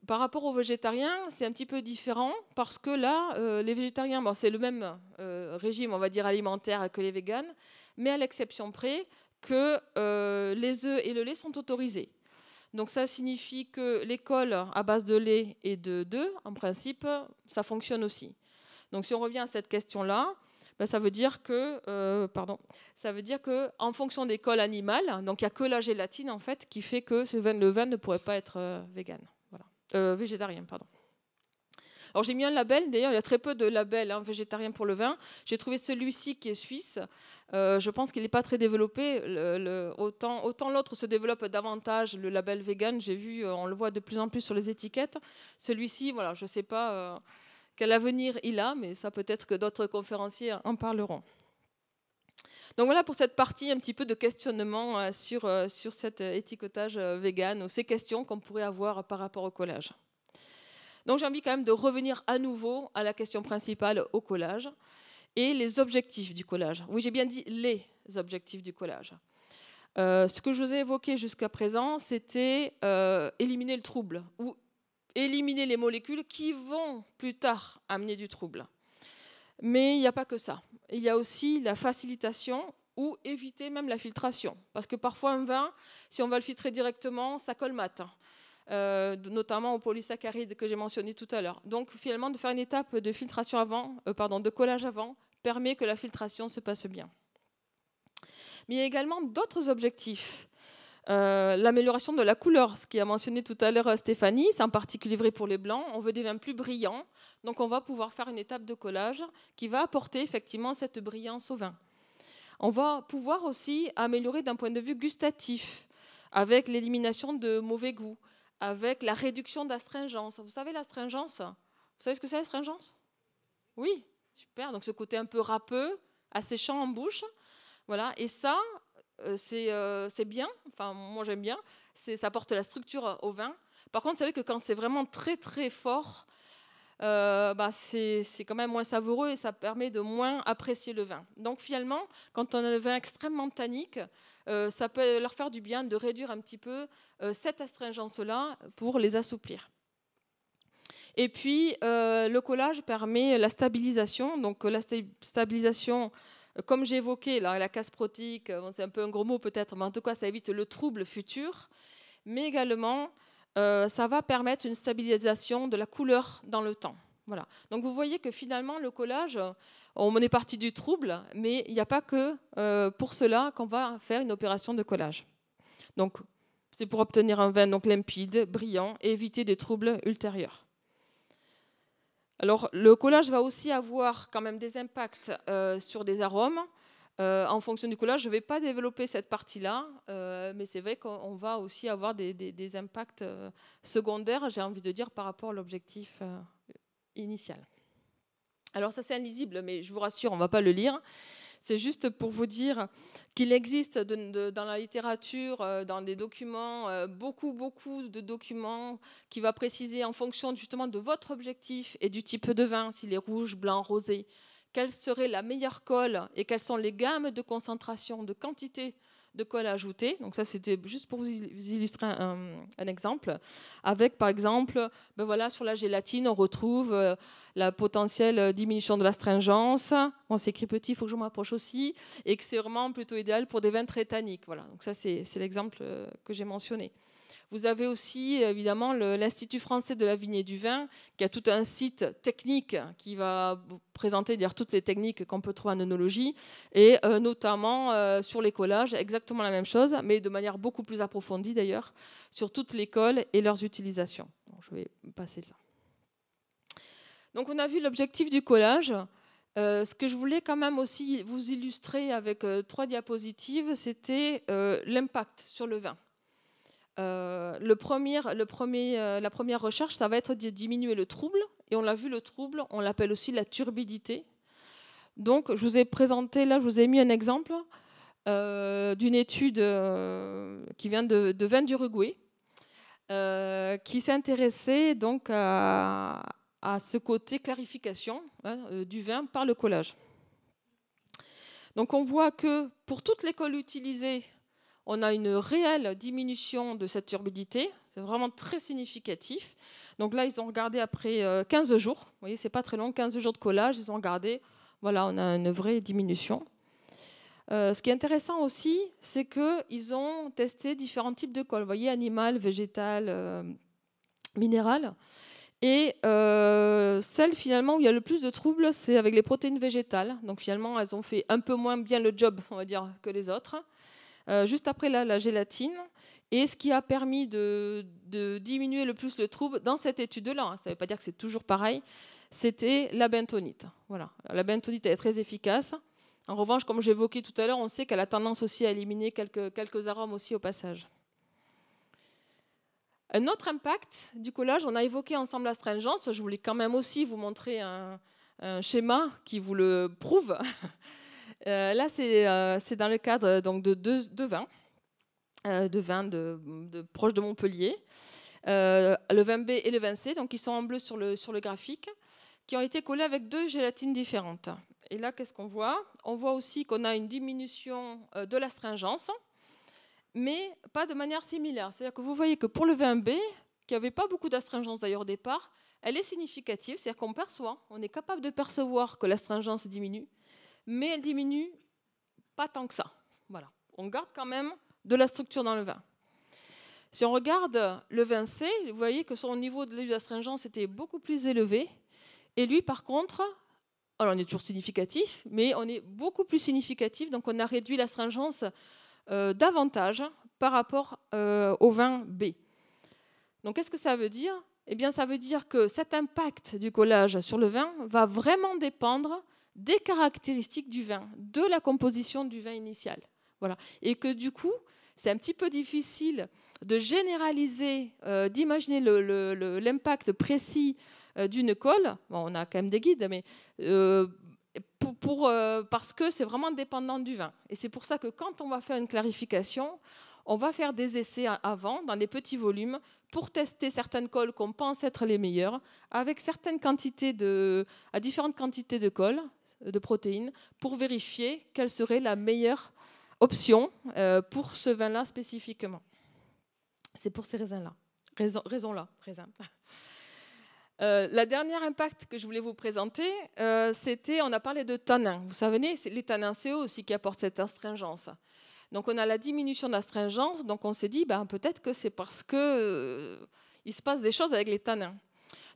Par rapport aux végétariens, c'est un petit peu différent, parce que là, les végétariens, c'est le même régime, on va dire, alimentaire que les véganes, mais à l'exception près que les œufs et le lait sont autorisés. Donc ça signifie que les colles à base de lait et d'œufs, en principe, ça fonctionne aussi. Donc si on revient à cette question-là, ça veut dire que, en fonction des colles animales, donc il n'y a que la gélatine en fait qui fait que le vin ne pourrait pas être végétarien, pardon. Alors j'ai mis un label, d'ailleurs il y a très peu de labels végétariens pour le vin. J'ai trouvé celui-ci qui est suisse. Je pense qu'il n'est pas très développé. Autant l'autre se développe davantage, le label vegan, j'ai vu, on le voit de plus en plus sur les étiquettes. Celui-ci, voilà, je ne sais pas quel avenir il a, mais ça peut-être que d'autres conférenciers en parleront. Donc voilà pour cette partie un petit peu de questionnement sur cet étiquetage vegan ou ces questions qu'on pourrait avoir par rapport au collage. Donc j'ai envie quand même de revenir à nouveau à la question principale au collage et les objectifs du collage. Oui, j'ai bien dit les objectifs du collage. Ce que je vous ai évoqué jusqu'à présent, c'était éliminer le trouble ou éliminer les molécules qui vont plus tard amener du trouble. Mais il n'y a pas que ça. Il y a aussi la facilitation ou éviter même la filtration. Parce que parfois un vin, si on va le filtrer directement, ça colmate. Notamment aux polysaccharides que j'ai mentionné tout à l'heure. Donc finalement, de faire une étape de filtration avant, de collage avant, permet que la filtration se passe bien. Mais il y a également d'autres objectifs. L'amélioration de la couleur, ce qui a mentionné tout à l'heure Stéphanie, c'est en particulier vrai pour les blancs. On veut des vins plus brillants, donc on va pouvoir faire une étape de collage qui va apporter effectivement cette brillance au vin. On va pouvoir aussi améliorer d'un point de vue gustatif, avec l'élimination de mauvais goût, avec la réduction d'astringence. Vous savez l'astringence? Vous savez ce que c'est l'astringence? Oui, super. Donc ce côté un peu râpeux, asséchant en bouche. Voilà. Et ça, c'est bien. Enfin, moi j'aime bien. Ça apporte la structure au vin. Par contre, vous savez que quand c'est vraiment très très fort, c'est quand même moins savoureux et ça permet de moins apprécier le vin. Donc finalement, quand on a un vin extrêmement tannique, ça peut leur faire du bien de réduire un petit peu cette astringence-là pour les assouplir. Et puis, le collage permet la stabilisation. Donc la stabilisation, comme j'ai évoqué, la casse protéique, c'est un peu un gros mot peut-être, mais en tout cas, ça évite le trouble futur. Mais également, ça va permettre une stabilisation de la couleur dans le temps. Voilà. Donc vous voyez que finalement, le collage, on est parti du trouble, mais il n'y a pas que pour cela qu'on va faire une opération de collage. Donc, c'est pour obtenir un vin donc, limpide, brillant et éviter des troubles ultérieurs. Alors, le collage va aussi avoir quand même des impacts sur des arômes. En fonction du collage, je ne vais pas développer cette partie-là, mais c'est vrai qu'on va aussi avoir des impacts secondaires, j'ai envie de dire, par rapport à l'objectif initial. Alors ça c'est invisible, mais je vous rassure, on ne va pas le lire. C'est juste pour vous dire qu'il existe dans la littérature, dans des documents, beaucoup de documents qui va préciser en fonction justement de votre objectif et du type de vin, s'il est rouge, blanc, rosé, quelle serait la meilleure colle et quelles sont les gammes de concentration, de quantité de colle à ajouter. Donc ça, c'était juste pour vous illustrer un exemple. Avec, par exemple, sur la gélatine, on retrouve la potentielle diminution de l'astringence. On s'écrit petit, il faut que je m'approche aussi. Et que c'est vraiment plutôt idéal pour des vins très tanniques. Voilà. Donc ça, c'est l'exemple que j'ai mentionné. Vous avez aussi, évidemment, l'Institut français de la vigne et du vin, qui a tout un site technique qui va présenter toutes les techniques qu'on peut trouver en œnologie, et notamment sur les collages, exactement la même chose, mais de manière beaucoup plus approfondie d'ailleurs, sur toutes les colles et leurs utilisations. Donc, je vais passer ça. Donc on a vu l'objectif du collage. Ce que je voulais quand même aussi vous illustrer avec 3 diapositives, c'était l'impact sur le vin. La première recherche, ça va être de diminuer le trouble. Et on l'a vu, le trouble, on l'appelle aussi la turbidité. Donc, je vous ai présenté, là, je vous ai mis un exemple d'une étude qui vient de vin d'Uruguay, qui s'intéressait donc à ce côté clarification du vin par le collage. Donc, on voit que pour toutes les colles utilisées, on a une réelle diminution de cette turbidité. C'est vraiment très significatif. Donc là, ils ont regardé après 15 jours. Vous voyez, c'est pas très long, 15 jours de collage. Ils ont regardé, voilà, on a une vraie diminution. Ce qui est intéressant aussi, c'est qu'ils ont testé différents types de colles. Vous voyez, animal, végétal, minéral. Et celle finalement où il y a le plus de troubles, c'est avec les protéines végétales. Donc finalement, elles ont fait un peu moins bien le job, on va dire, que les autres. Juste après là, la gélatine. Et ce qui a permis de diminuer le plus le trouble dans cette étude-là, ça ne veut pas dire que c'est toujours pareil, c'était la bentonite. Voilà. La bentonite est très efficace. En revanche, comme j'évoquais tout à l'heure, on sait qu'elle a tendance aussi à éliminer quelques arômes aussi au passage. Un autre impact du collage, on a évoqué ensemble l'astringence. Je voulais quand même aussi vous montrer un schéma qui vous le prouve. Là, c'est dans le cadre donc, de vins, proche de Montpellier. Le vin B et le vin C, donc ils sont en bleu sur le graphique, qui ont été collés avec 2 gélatines différentes. Et là, qu'est-ce qu'on voit? On voit aussi qu'on a une diminution de l'astringence, mais pas de manière similaire. C'est-à-dire que vous voyez que pour le vin B, qui n'avait pas beaucoup d'astringence d'ailleurs au départ, elle est significative, c'est-à-dire qu'on perçoit, on est capable de percevoir que l'astringence diminue, mais elle diminue pas tant que ça. Voilà. On garde quand même de la structure dans le vin. Si on regarde le vin C, vous voyez que son niveau d'astringence était beaucoup plus élevé. Et lui, par contre, alors on est toujours significatif, mais on est beaucoup plus significatif. Donc on a réduit l'astringence davantage par rapport au vin B. Donc qu'est-ce que ça veut dire? Eh bien, ça veut dire que cet impact du collage sur le vin va vraiment dépendre des caractéristiques du vin, de la composition du vin initial. Voilà. Et que du coup, c'est un petit peu difficile de généraliser, d'imaginer l'impact précis d'une colle. Bon, on a quand même des guides, mais parce que c'est vraiment dépendant du vin. Et c'est pour ça que quand on va faire une clarification, on va faire des essais avant, dans des petits volumes, pour tester certaines colles qu'on pense être les meilleures, avec certaines quantités à différentes quantités de colle, de protéines, pour vérifier quelle serait la meilleure option pour ce vin-là spécifiquement. C'est pour ces raisins-là. Raisons-là. La dernière impact que je voulais vous présenter, c'était, on a parlé de tanins. Vous savez, c'est les tanins CO aussi qui apportent cette astringence. Donc on a la diminution d'astringence, donc on s'est dit peut-être que c'est parce que il se passe des choses avec les tanins.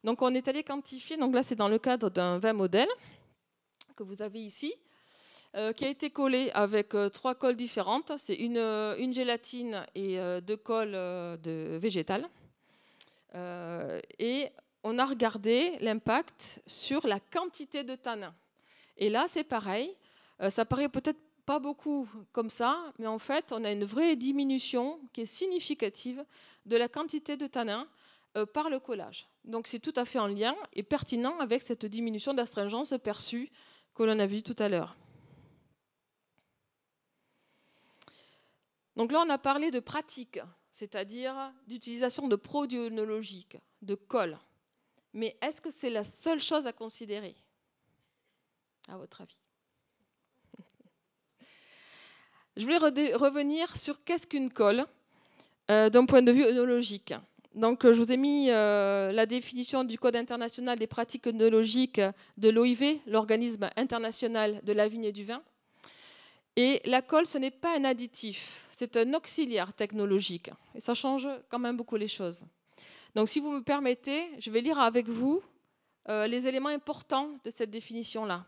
Donc on est allé quantifier, donc là c'est dans le cadre d'un vin modèle que vous avez ici, qui a été collé avec 3 colles différentes. C'est une gélatine et 2 colles végétales. Et on a regardé l'impact sur la quantité de tanins. Et là c'est pareil, ça paraît peut-être pas beaucoup comme ça, mais en fait, on a une vraie diminution qui est significative de la quantité de tanins par le collage. Donc, c'est tout à fait en lien et pertinent avec cette diminution d'astringence perçue que l'on a vue tout à l'heure. Donc là, on a parlé de pratique, c'est-à-dire d'utilisation de produits œnologiques, de colle. Mais est-ce que c'est la seule chose à considérer, à votre avis ? Je voulais revenir sur qu'est-ce qu'une colle d'un point de vue œnologique. Donc, je vous ai mis la définition du Code international des pratiques œnologiques de l'OIV, l'organisme international de la vigne et du vin. Et la colle, ce n'est pas un additif, c'est un auxiliaire technologique. Et ça change quand même beaucoup les choses. Donc, si vous me permettez, je vais lire avec vous les éléments importants de cette définition-là.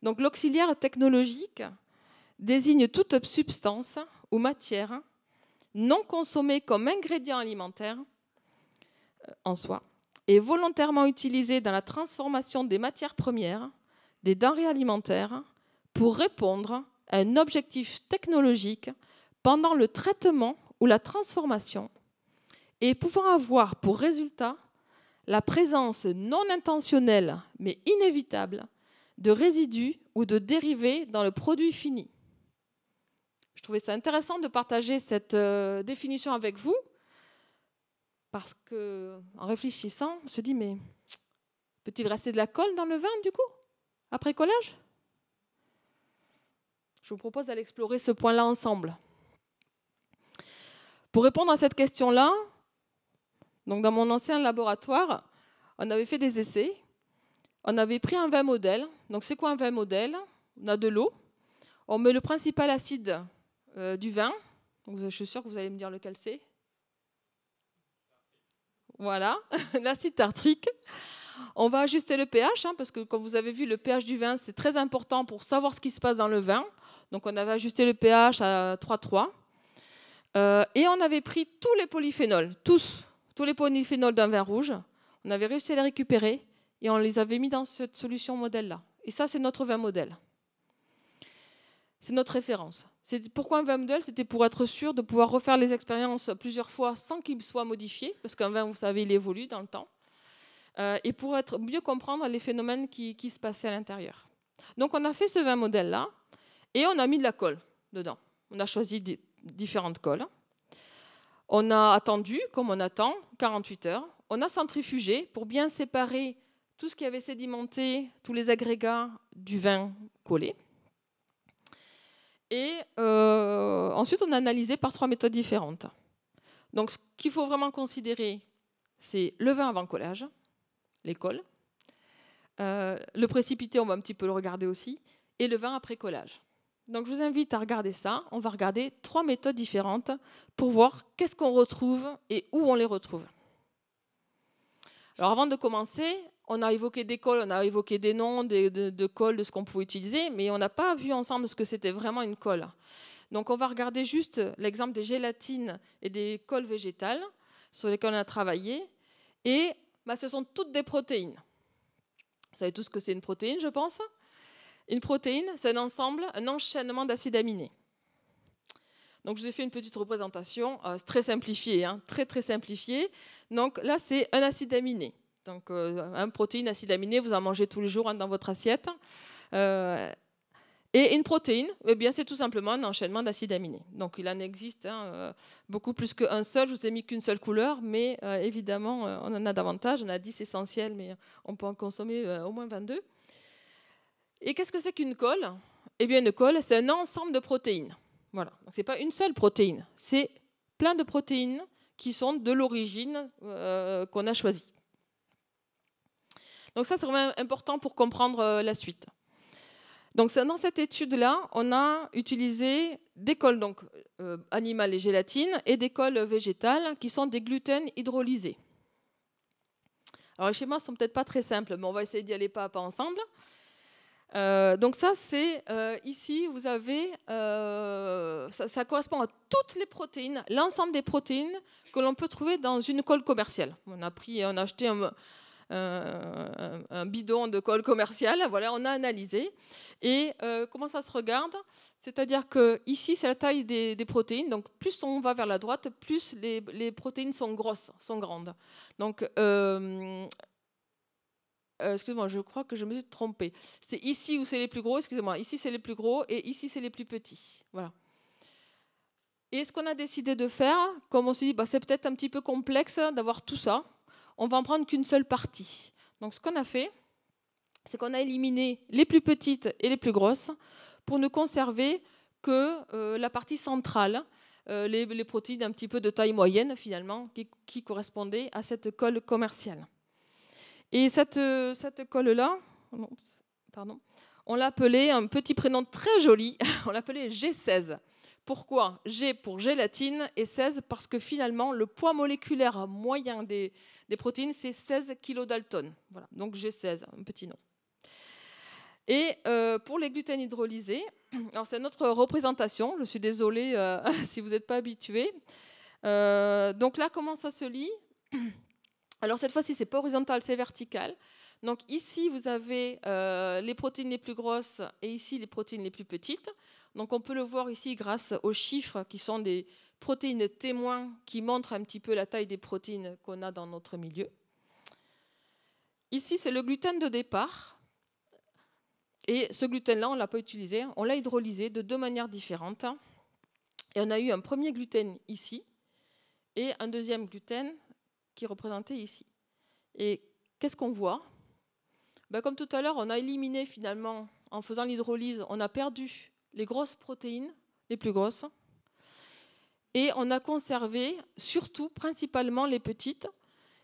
Donc, l'auxiliaire technologique désigne toute substance ou matière non consommée comme ingrédient alimentaire en soi et volontairement utilisée dans la transformation des matières premières, des denrées alimentaires, pour répondre à un objectif technologique pendant le traitement ou la transformation et pouvant avoir pour résultat la présence non intentionnelle mais inévitable de résidus ou de dérivés dans le produit fini. Je trouvais ça intéressant de partager cette définition avec vous parce qu'en réfléchissant, on se dit mais peut-il rester de la colle dans le vin du coup, après collage ? Je vous propose d'aller explorer ce point-là ensemble. Pour répondre à cette question-là, donc dans mon ancien laboratoire, on avait fait des essais. On avait pris un vin modèle. Donc c'est quoi un vin modèle ? On a de l'eau. On met le principal acide du vin. Donc, je suis sûre que vous allez me dire lequel c'est. Voilà, l'acide tartrique. On va ajuster le pH, parce que comme vous avez vu, le pH du vin, c'est très important pour savoir ce qui se passe dans le vin. Donc on avait ajusté le pH à 3,3. Et on avait pris tous les polyphénols, tous les polyphénols d'un vin rouge. On avait réussi à les récupérer et on les avait mis dans cette solution modèle-là. Et ça, c'est notre vin modèle. C'est notre référence. Pourquoi un vin modèle ? C'était pour être sûr de pouvoir refaire les expériences plusieurs fois sans qu'il soit modifié, parce qu'un vin, vous savez, il évolue dans le temps, et pour mieux comprendre les phénomènes qui se passaient à l'intérieur. Donc on a fait ce vin modèle-là et on a mis de la colle dedans. On a choisi différentes colles. On a attendu, comme on attend, 48 heures. On a centrifugé pour bien séparer tout ce qui avait sédimenté, tous les agrégats du vin collé. Et ensuite, on a analysé par 3 méthodes différentes. Donc, ce qu'il faut vraiment considérer, c'est le vin avant collage, les colles. Le précipité, on va un petit peu le regarder aussi. Et le vin après collage. Donc, je vous invite à regarder ça. On va regarder 3 méthodes différentes pour voir qu'est-ce qu'on retrouve et où on les retrouve. Alors, avant de commencer, on a évoqué des colles, on a évoqué des noms de colles, de ce qu'on pouvait utiliser, mais on n'a pas vu ensemble ce que c'était vraiment une colle. Donc, on va regarder juste l'exemple des gélatines et des colles végétales sur lesquelles on a travaillé. Et ce sont toutes des protéines. Vous savez tous ce que c'est une protéine, je pense. Une protéine, c'est un ensemble, un enchaînement d'acides aminés. Donc, je vous ai fait une petite représentation très simplifiée, hein, très, très simplifiée. Donc, là, c'est un acide aminé. Donc, une protéine, acide aminé, vous en mangez tous les jours hein, dans votre assiette. Et une protéine, eh bien, c'est tout simplement un enchaînement d'acides aminés. Donc, il en existe beaucoup plus qu'un seul. Je vous ai mis qu'une seule couleur, mais évidemment, on en a davantage. On a 10 essentiels, mais on peut en consommer au moins 22. Et qu'est-ce que c'est qu'une colle? Eh bien, une colle, c'est un ensemble de protéines. Voilà. Donc, ce n'est pas une seule protéine, c'est plein de protéines qui sont de l'origine qu'on a choisie. Donc ça, c'est vraiment important pour comprendre la suite. Donc dans cette étude-là, on a utilisé des colles donc, animales et gélatines et des colles végétales qui sont des gluten hydrolysés. Alors les schémas ne sont peut-être pas très simples, mais on va essayer d'y aller pas à pas ensemble. Donc ça, c'est ici, vous avez, ça correspond à toutes les protéines, l'ensemble des protéines que l'on peut trouver dans une colle commerciale. On a acheté un bidon de colle commerciale, voilà, on a analysé. Et comment ça se regarde? C'est-à-dire que ici, c'est la taille des protéines. Donc, plus on va vers la droite, plus les protéines sont grosses, sont grandes. Donc, excusez-moi, je crois que je me suis trompée. C'est ici où c'est les plus gros, excusez-moi. Ici, c'est les plus gros et ici, c'est les plus petits. Voilà. Et ce qu'on a décidé de faire, comme on s'est dit, c'est peut-être un petit peu complexe d'avoir tout ça. On va en prendre qu'une seule partie. Donc, ce qu'on a fait, c'est qu'on a éliminé les plus petites et les plus grosses pour ne conserver que la partie centrale, les protéines un petit peu de taille moyenne, finalement, qui correspondaient à cette colle commerciale. Et cette colle-là, pardon, on l'appelait un petit prénom très joli, on l'appelait G16. Pourquoi? G pour gélatine et 16 parce que finalement, le poids moléculaire moyen des protéines, c'est 16 kilodaltons. Voilà, donc G16, un petit nom. Et pour les gluten hydrolysés, alors c'est notre représentation, je suis désolée si vous n'êtes pas habitués. Donc là, comment ça se lit? Alors cette fois-ci, c'est pas horizontal, c'est vertical. Donc ici, vous avez les protéines les plus grosses et ici, les protéines les plus petites. Donc on peut le voir ici grâce aux chiffres qui sont des protéines témoins qui montrent un petit peu la taille des protéines qu'on a dans notre milieu. Ici, c'est le gluten de départ. Et ce gluten-là, on ne l'a pas utilisé, on l'a hydrolysé de 2 manières différentes. Et on a eu un premier gluten ici et un deuxième gluten qui est représenté ici. Et qu'est-ce qu'on voit? Comme tout à l'heure, on a éliminé finalement, en faisant l'hydrolyse, on a perdu les grosses protéines, les plus grosses, et on a conservé surtout, principalement les petites,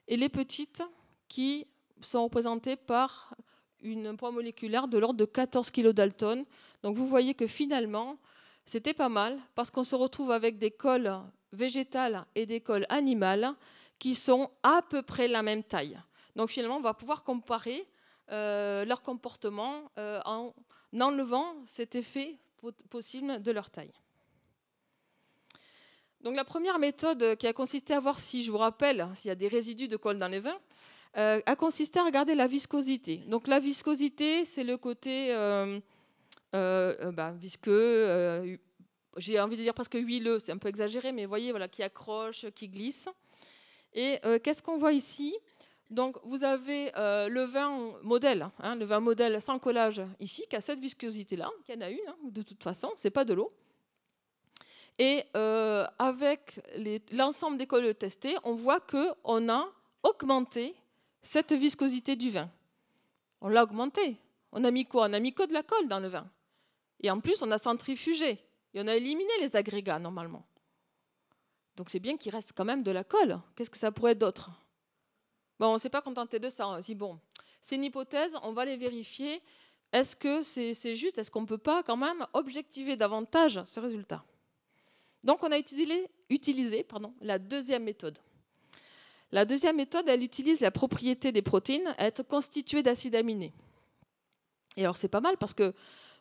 et les petites qui sont représentées par un poids moléculaire de l'ordre de 14 kilodaltons. Donc vous voyez que finalement, c'était pas mal, parce qu'on se retrouve avec des colles végétales et des colles animales qui sont à peu près la même taille. Donc finalement, on va pouvoir comparer leur comportement en enlevant cet effet possible de leur taille. Donc la première méthode qui a consisté à voir si, je vous rappelle, s'il y a des résidus de colle dans les vins, a consisté à regarder la viscosité. Donc la viscosité, c'est le côté visqueux, j'ai envie de dire presque huileux, c'est un peu exagéré, mais vous voyez, voilà, qui accroche, qui glisse. Et qu'est-ce qu'on voit ici? Donc, vous avez le vin modèle, hein, le vin modèle sans collage ici, qui a cette viscosité-là, qui en a une, hein, de toute façon, ce n'est pas de l'eau. Et avec l'ensemble des cols testés, on voit qu'on a augmenté cette viscosité du vin. On l'a augmenté. On a mis quoi? On a mis que de la colle dans le vin. Et en plus, on a centrifugé. Et on a éliminé les agrégats, normalement. Donc, c'est bien qu'il reste quand même de la colle. Qu'est-ce que ça pourrait être d'autre? Bon, on ne s'est pas contenté de ça. On dit, bon, c'est une hypothèse, on va les vérifier. Est-ce que c'est juste? Est-ce qu'on ne peut pas quand même objectiver davantage ce résultat? Donc, on a utilisé la deuxième méthode. La deuxième méthode, elle utilise la propriété des protéines à être constituées d'acides aminés. Et alors, c'est pas mal parce que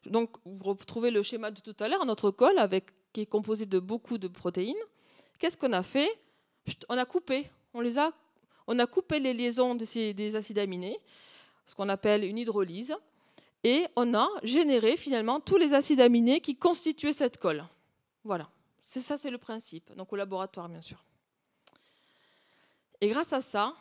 donc, vous retrouvez le schéma de tout à l'heure, notre col qui est composé de beaucoup de protéines. Qu'est-ce qu'on a fait? On a coupé. On a coupé les liaisons des acides aminés, ce qu'on appelle une hydrolyse, et on a généré finalement tous les acides aminés qui constituaient cette colle. Voilà, ça c'est le principe, donc au laboratoire bien sûr. Et grâce à ça,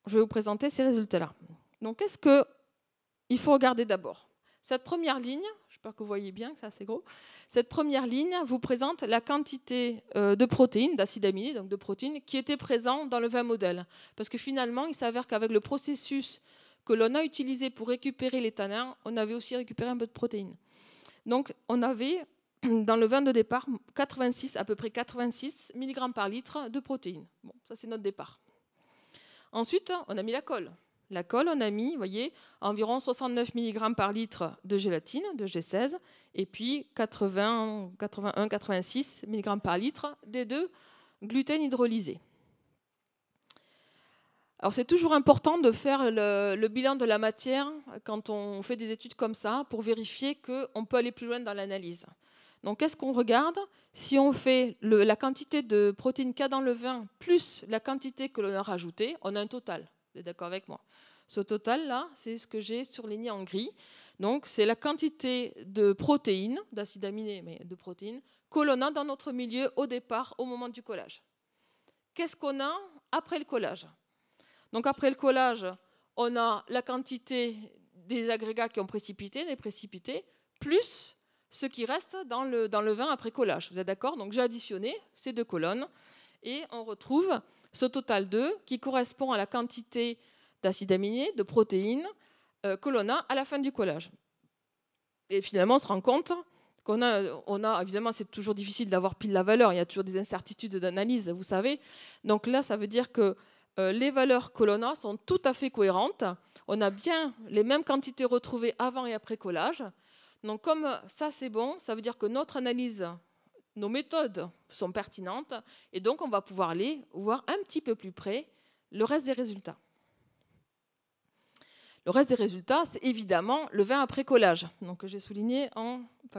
je vais vous présenter ces résultats-là. Donc qu'est-ce qu'il faut regarder d'abord? Cette première ligne, j'espère que vous voyez bien, c'est assez gros. Cette première ligne vous présente la quantité de protéines, d'acides aminés, donc de protéines, qui étaient présents dans le vin modèle. Parce que finalement, il s'avère qu'avec le processus que l'on a utilisé pour récupérer les tanins, on avait aussi récupéré un peu de protéines. Donc, on avait dans le vin de départ à peu près 86 mg par litre de protéines. Bon, ça c'est notre départ. Ensuite, on a mis la colle. La colle, on a mis, vous voyez, environ 69 mg par litre de gélatine, de G16, et puis 86 mg par litre des deux gluten hydrolysés. Alors c'est toujours important de faire le bilan de la matière quand on fait des études comme ça pour vérifier qu'on peut aller plus loin dans l'analyse. Donc qu'est-ce qu'on regarde? Si on fait la quantité de protéines qu'il y a dans le vin plus la quantité que l'on a rajoutée, on a un total. Vous êtes d'accord avec moi? Ce total-là, c'est ce que j'ai surligné en gris. Donc, c'est la quantité de protéines, d'acides aminés, mais de protéines, que l'on a dans notre milieu au départ, au moment du collage. Qu'est-ce qu'on a après le collage? Donc, après le collage, on a la quantité des agrégats qui ont précipité, des précipités, plus ce qui reste dans le vin après collage. Vous êtes d'accord? Donc, j'ai additionné ces deux colonnes et on retrouve ce total 2 qui correspond à la quantité d'acides aminés, de protéines que l'on a à la fin du collage. Et finalement, on se rend compte qu'on a évidemment, c'est toujours difficile d'avoir pile la valeur, il y a toujours des incertitudes d'analyse, vous savez. Donc là, ça veut dire que les valeurs que l'on a sont tout à fait cohérentes. On a bien les mêmes quantités retrouvées avant et après collage. Donc comme ça, c'est bon, ça veut dire que notre analyse, nos méthodes sont pertinentes, et donc on va pouvoir aller voir un petit peu plus près le reste des résultats. Le reste des résultats, c'est évidemment le vin après collage, donc que j'ai souligné,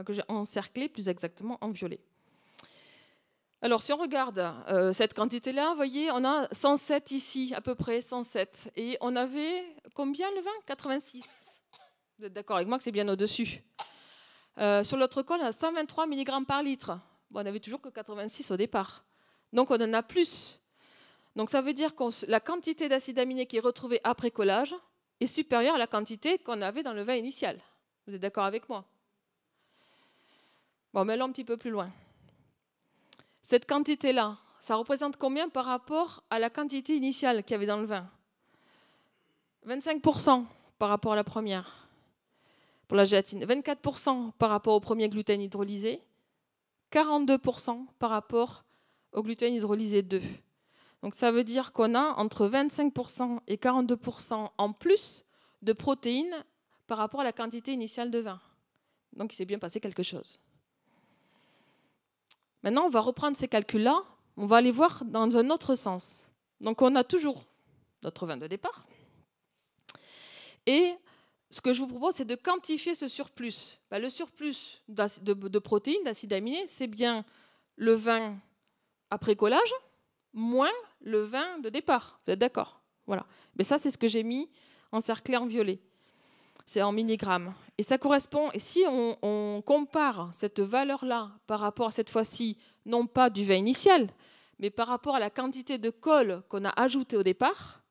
que j'ai encerclé plus exactement en violet. Alors, si on regarde cette quantité-là, vous voyez, on a 107 ici, à peu près 107. Et on avait combien le vin? 86. Vous êtes d'accord avec moi que c'est bien au-dessus. Sur l'autre col, on a 123 mg par litre. Bon, on n'avait toujours que 86 au départ. Donc, on en a plus. Donc, ça veut dire que la quantité d'acides aminés qui est retrouvée après collage est supérieure à la quantité qu'on avait dans le vin initial. Vous êtes d'accord avec moi? Bon, mais allons un petit peu plus loin. Cette quantité-là, ça représente combien par rapport à la quantité initiale qu'il y avait dans le vin? 25% par rapport à la première, pour la gélatine. 24% par rapport au premier gluten hydrolysé. 42% par rapport au gluten hydrolysé 2. Donc ça veut dire qu'on a entre 25% et 42% en plus de protéines par rapport à la quantité initiale de vin. Donc il s'est bien passé quelque chose. Maintenant, on va reprendre ces calculs-là, on va aller voir dans un autre sens. Donc on a toujours notre vin de départ. Et ce que je vous propose, c'est de quantifier ce surplus. Le surplus de protéines, d'acides aminés, c'est bien le vin après collage, moins le vin de départ. Vous êtes d'accord? Voilà. Mais ça, c'est ce que j'ai mis encerclé en violet. C'est en milligrammes. Et ça correspond, et si on compare cette valeur-là par rapport à cette fois-ci, non pas du vin initial, mais par rapport à la quantité de colle qu'on a ajoutée au départ,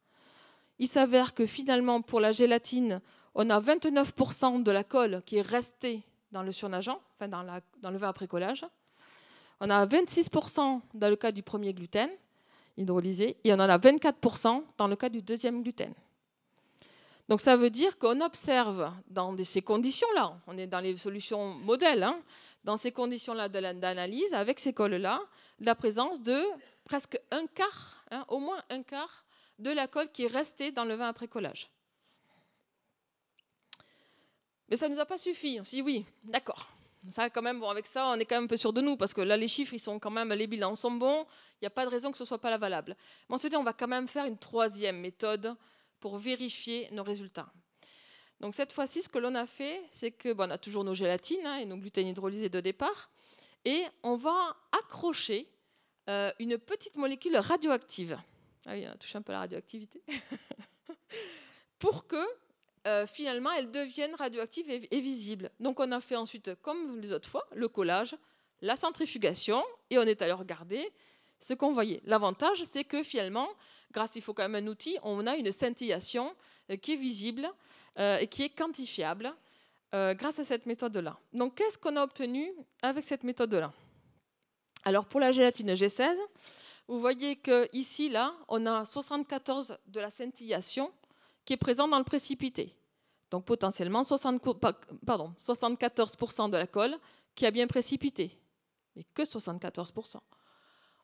il s'avère que finalement, pour la gélatine, on a 29% de la colle qui est restée dans le surnageant, enfin dans le vin après collage. On a 26% dans le cas du premier gluten hydrolysé et on en a 24% dans le cas du deuxième gluten. Donc ça veut dire qu'on observe dans ces conditions-là, on est dans les solutions modèles, hein, dans ces conditions-là d'analyse, avec ces cols-là, la présence de presque un quart, hein, au moins un quart de la colle qui est restée dans le vin après collage. Mais ça ne nous a pas suffi. On s'est dit oui, d'accord. Ça, quand même, bon, avec ça, on est quand même un peu sûr de nous, parce que là, les chiffres, ils sont quand même, les bilans sont bons, il n'y a pas de raison que ce ne soit pas la valable. Mais on s'est dit, on va quand même faire une troisième méthode pour vérifier nos résultats. Donc cette fois-ci, ce que l'on a fait, c'est que on a toujours nos gélatines hein, et nos gluten hydrolysés de départ, et on va accrocher une petite molécule radioactive. Ah oui, on a touché un peu la radioactivité. Pour que finalement elles deviennent radioactives et visibles. Donc on a fait ensuite, comme les autres fois, le collage, la centrifugation, et on est allé regarder ce qu'on voyait. L'avantage, c'est que finalement, grâce, il faut quand même un outil, on a une scintillation qui est visible et qui est quantifiable grâce à cette méthode-là. Donc qu'est-ce qu'on a obtenu avec cette méthode-là? Alors pour la gélatine G16, vous voyez qu'ici, là, on a 74 de la scintillation qui est présente dans le précipité. Donc potentiellement 74% de la colle qui a bien précipité, mais que 74%.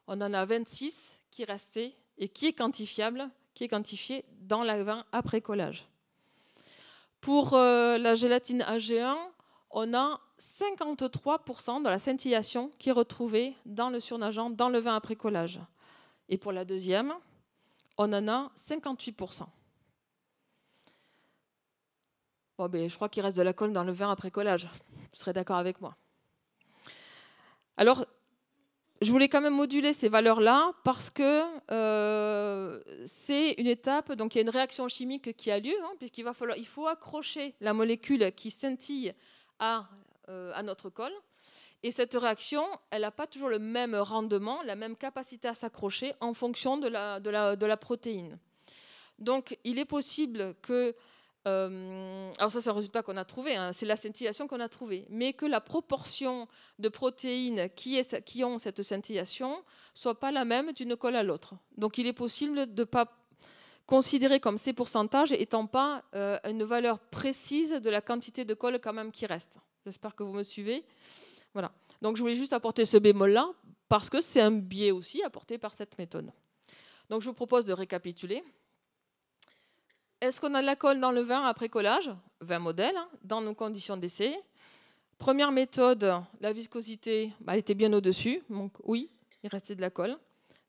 On en a 26 qui restait et qui est quantifiable, qui est quantifié dans le vin après collage. Pour la gélatine AG1, on a 53% de la scintillation qui est retrouvée dans le surnageant, dans le vin après collage. Et pour la deuxième, on en a 58%. Bon, ben, je crois qu'il reste de la colle dans le vin après collage. Vous serez d'accord avec moi. Alors, je voulais quand même moduler ces valeurs-là parce que c'est une étape, donc il y a une réaction chimique qui a lieu, hein, il faut accrocher la molécule qui scintille à notre colle. Et cette réaction, elle n'a pas toujours le même rendement, la même capacité à s'accrocher en fonction de la protéine. Donc, il est possible que alors ça c'est un résultat qu'on a trouvé, hein, c'est la scintillation qu'on a trouvée, mais que la proportion de protéines qui ont cette scintillation soit pas la même d'une colle à l'autre. Donc il est possible de ne pas considérer comme ces pourcentages étant pas une valeur précise de la quantité de colle quand même qui reste. J'espère que vous me suivez. Voilà. Donc je voulais juste apporter ce bémol-là parce que c'est un biais aussi apporté par cette méthode. Donc je vous propose de récapituler. Est-ce qu'on a de la colle dans le vin après collage? 20 modèles, hein, dans nos conditions d'essai. Première méthode, la viscosité, elle était bien au-dessus, donc oui, il restait de la colle.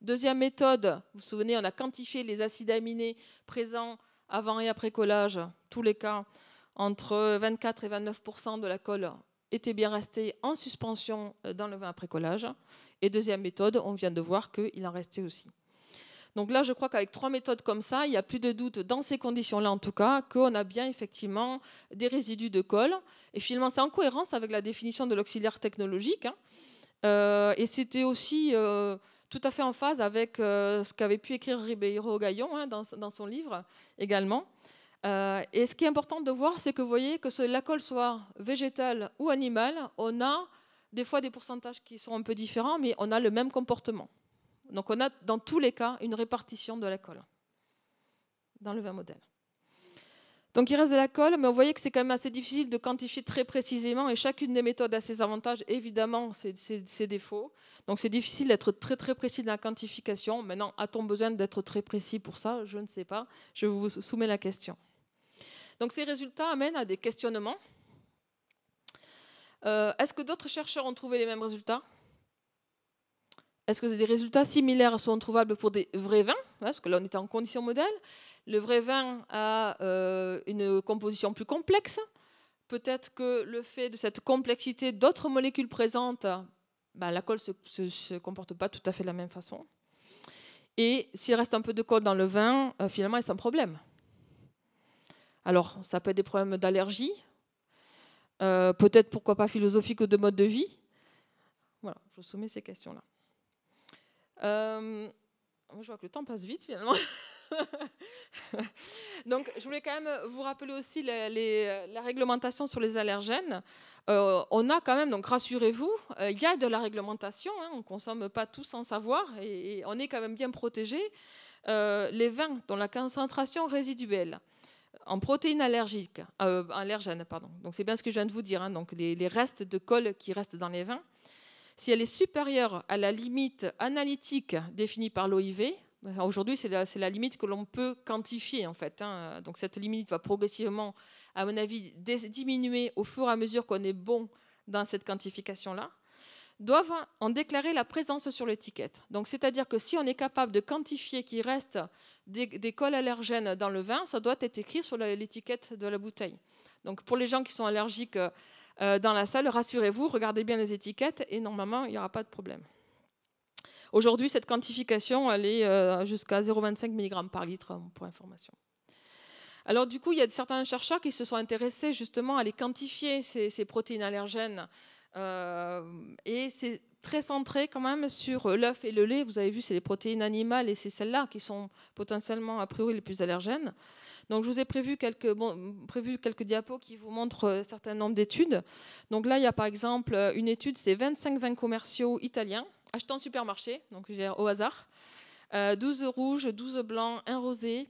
Deuxième méthode, vous vous souvenez, on a quantifié les acides aminés présents avant et après collage. Tous les cas, entre 24 et 29% de la colle était bien restée en suspension dans le vin après collage. Et deuxième méthode, on vient de voir qu'il en restait aussi. Donc là, je crois qu'avec 3 méthodes comme ça, il n'y a plus de doute, dans ces conditions-là en tout cas, qu'on a bien effectivement des résidus de colle. Et finalement, c'est en cohérence avec la définition de l'auxiliaire technologique. Hein. Et c'était aussi tout à fait en phase avec ce qu'avait pu écrire Ribeiro Gaillon hein, dans son livre également. Et ce qui est important de voir, c'est que vous voyez que la colle soit végétale ou animale, on a des fois des pourcentages qui sont un peu différents, mais on a le même comportement. Donc on a dans tous les cas une répartition de la colle dans le vin modèle. Donc il reste de la colle, mais vous voyez que c'est quand même assez difficile de quantifier très précisément et chacune des méthodes a ses avantages, évidemment ses défauts. Donc c'est difficile d'être très très précis dans la quantification. Maintenant, a-t-on besoin d'être très précis pour ça? Je ne sais pas. Je vous soumets la question. Donc ces résultats amènent à des questionnements. Est-ce que d'autres chercheurs ont trouvé les mêmes résultats? Est-ce que des résultats similaires sont trouvables pour des vrais vins? Parce que là, on était en condition modèle. Le vrai vin a une composition plus complexe. Peut-être que le fait de cette complexité d'autres molécules présentes, la colle ne se comporte pas tout à fait de la même façon. Et s'il reste un peu de colle dans le vin, finalement, il y a un problème. Alors, ça peut être des problèmes d'allergie, peut-être, pourquoi pas, philosophiques ou de mode de vie. Voilà, je vous soumets ces questions-là. Je vois que le temps passe vite finalement. Donc, je voulais quand même vous rappeler aussi la réglementation sur les allergènes. On a quand même, donc rassurez-vous, il y a de la réglementation, hein, on ne consomme pas tout sans savoir et on est quand même bien protégé. Les vins dont la concentration résiduelle en protéines allergènes, pardon. Donc c'est bien ce que je viens de vous dire, hein, donc les restes de colle qui restent dans les vins, si elle est supérieure à la limite analytique définie par l'OIV, aujourd'hui c'est la limite que l'on peut quantifier en fait, hein, donc cette limite va progressivement, à mon avis, diminuer au fur et à mesure qu'on est bon dans cette quantification-là, doivent en déclarer la présence sur l'étiquette. Donc, c'est-à-dire que si on est capable de quantifier qu'il reste des cols allergènes dans le vin, ça doit être écrit sur l'étiquette de la bouteille. Donc, pour les gens qui sont allergiques dans la salle, rassurez-vous, regardez bien les étiquettes et normalement, il n'y aura pas de problème. Aujourd'hui, cette quantification, elle est jusqu'à 0,25 mg par litre, pour information. Alors, du coup, il y a certains chercheurs qui se sont intéressés justement à les quantifier, ces protéines allergènes. Et c'est très centré quand même sur l'œuf et le lait. Vous avez vu, c'est les protéines animales et c'est celles-là qui sont potentiellement a priori les plus allergènes. Donc je vous ai prévu quelques diapos qui vous montrent un certain nombre d'études. Donc là, il y a par exemple une étude, c'est 25 vins commerciaux italiens achetés en supermarché, donc j'ai au hasard, 12 rouges, 12 blancs, 1 rosé.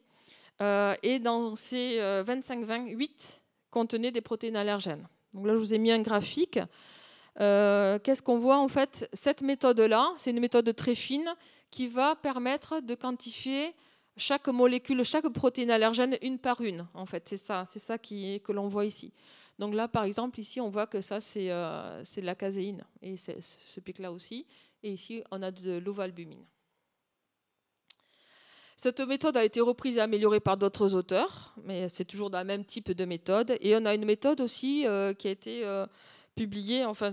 Et dans ces 25 vins, 8 contenaient des protéines allergènes. Donc là, je vous ai mis un graphique. Qu'est-ce qu'on voit en fait? Cette méthode-là, c'est une méthode très fine qui va permettre de quantifier chaque molécule, chaque protéine allergène une par une. En fait, c'est ça que l'on voit ici. Donc là, par exemple, ici, on voit que ça, c'est de la caséine. Et ce pic-là aussi. Et ici, on a de l'ovalbumine. Cette méthode a été reprise et améliorée par d'autres auteurs, mais c'est toujours dans le même type de méthode. Et on a une méthode aussi qui a été publiée, enfin,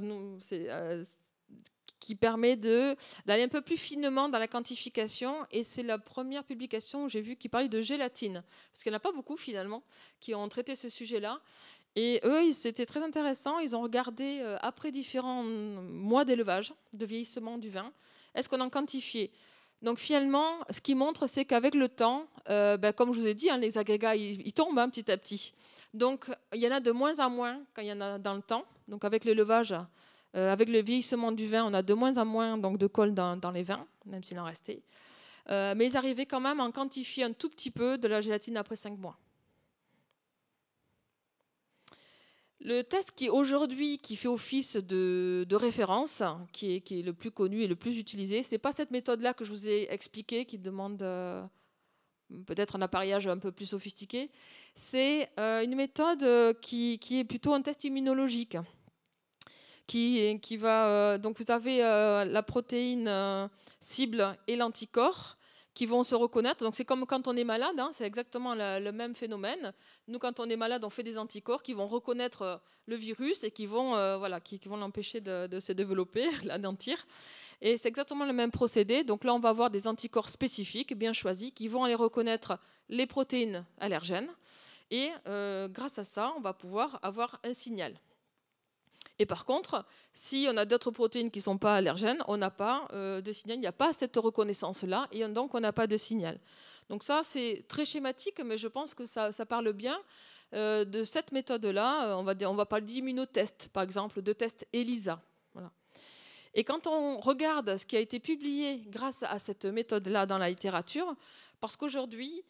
qui permet d'aller un peu plus finement dans la quantification. Et c'est la première publication, j'ai vu, qui parlait de gélatine. Parce qu'il n'y en a pas beaucoup, finalement, qui ont traité ce sujet-là. Et eux, c'était très intéressant. Ils ont regardé, après différents mois d'élevage, de vieillissement du vin, est-ce qu'on en quantifiait? Donc finalement, ce qui montre, c'est qu'avec le temps, comme je vous ai dit, hein, les agrégats, ils tombent petit à petit. Donc il y en a de moins en moins quand il y en a dans le temps. Donc avec l'élevage, avec le vieillissement du vin, on a de moins en moins donc, de colle dans les vins, même s'il en restait. Mais ils arrivaient quand même à en quantifier un tout petit peu de la gélatine après 5 mois. Le test qui aujourd'hui qui fait office de référence, qui est le plus connu et le plus utilisé, ce n'est pas cette méthode-là que je vous ai expliquée, qui demande peut-être un appareillage un peu plus sophistiqué. C'est une méthode qui est plutôt un test immunologique. Qui va, donc vous avez la protéine cible et l'anticorps qui vont se reconnaître. Donc c'est comme quand on est malade, hein, c'est exactement le même phénomène. Nous, quand on est malade, on fait des anticorps qui vont reconnaître le virus et qui vont l'empêcher de se développer, l'anéantir. Et c'est exactement le même procédé. Donc là, on va avoir des anticorps spécifiques, bien choisis, qui vont aller reconnaître les protéines allergènes. Et grâce à ça, on va pouvoir avoir un signal. Et par contre, si on a d'autres protéines qui ne sont pas allergènes, on n'a pas de signal, il n'y a pas cette reconnaissance-là, et donc on n'a pas de signal. Donc ça, c'est très schématique, mais je pense que ça parle bien de cette méthode-là. On va parler d'immunotest, par exemple, de test ELISA. Voilà. Et quand on regarde ce qui a été publié grâce à cette méthode-là dans la littérature, parce qu'aujourd'hui,